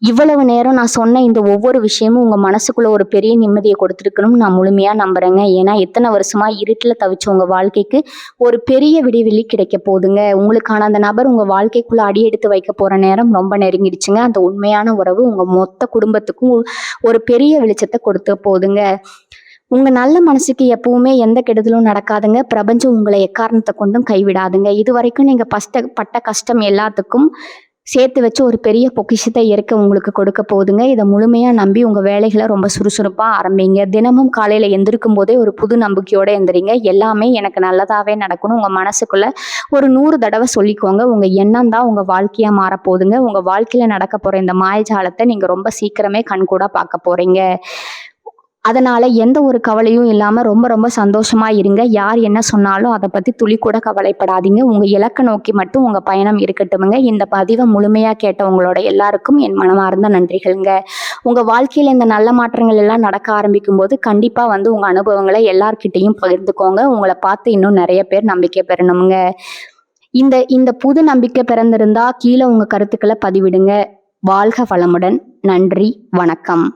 இவ்வளவு நேரம் நான் சொன்ன இந்த ஒவ்வொரு விஷயமும் உங்கள் மனசுக்குள்ள ஒரு பெரிய நிம்மதியை கொடுத்துருக்கணும்னு நான் முழுமையாக நம்புகிறேங்க. ஏன்னா இத்தனை வருஷமாக இருட்டில் தவிச்ச உங்கள் வாழ்க்கைக்கு ஒரு பெரிய விடிவெளி கிடைக்க போகுதுங்க. உங்களுக்கான அந்த நபர் உங்கள் வாழ்க்கைக்குள்ளே அடி எடுத்து வைக்க போகிற நேரம் ரொம்ப நெருங்கிடுச்சுங்க. அந்த உண்மையான உறவு உங்கள் மொத்த குடும்பத்துக்கும் ஒரு பெரிய வெளிச்சத்தை கொடுத்து போகுதுங்க. உங்கள் நல்ல மனசுக்கு எப்பவுமே எந்த கெடுதலும் நடக்காதுங்க. பிரபஞ்சம் உங்களை எக்காரணத்தை கொண்டும் கைவிடாதுங்க. இது வரைக்கும் நீங்கள் பட்ட கஷ்டம் எல்லாத்துக்கும் சேர்த்து வச்சு ஒரு பெரிய பொக்கிஷத்தை இயற்கை உங்களுக்கு கொடுக்க போகுதுங்க. இதை முழுமையாக நம்பி உங்கள் வேலைகளை ரொம்ப சுறுசுறுப்பாக ஆரம்பிங்க. தினமும் காலையில் எந்திரிக்கும் போதே ஒரு புது நம்பிக்கையோடு எந்திரிங்க. எல்லாமே எனக்கு நல்லதாகவே நடக்கணும் உங்கள் மனசுக்குள்ளே ஒரு 100 தடவை சொல்லிக்கோங்க. உங்கள் எண்ணம் தான் உங்கள் வாழ்க்கையாக மாறப்போகுதுங்க. உங்கள் வாழ்க்கையில் நடக்க போகிற இந்த மாயஜாலத்தை நீங்கள் ரொம்ப சீக்கிரமே கண்கூடாக பார்க்க போகிறீங்க. அதனால் எந்த ஒரு கவலையும் இல்லாமல் ரொம்ப ரொம்ப சந்தோஷமாக இருங்க. யார் என்ன சொன்னாலும் அதை பற்றி துளி கூட கவலைப்படாதீங்க. உங்கள் இலக்கை நோக்கி மட்டும் உங்கள் பயணம் இருக்கட்டுமுங்க. இந்த பதிவை முழுமையாக கேட்டவங்களோட எல்லாருக்கும் என் மனமார்ந்த நன்றிகள்ங்க. உங்கள் வாழ்க்கையில் இந்த நல்ல மாற்றங்கள் எல்லாம் நடக்க ஆரம்பிக்கும் போது கண்டிப்பாக உங்கள் அனுபவங்களை எல்லார்கிட்டையும் பகிர்ந்துக்கோங்க. உங்களை பார்த்து இன்னும் நிறைய பேர் நம்பிக்கை பெறணுமுங்க. இந்த புது நம்பிக்கை பிறந்திருந்தா கீழே உங்கள் கருத்துக்களை பதிவிடுங்க. வாழ்க வளமுடன். நன்றி, வணக்கம்.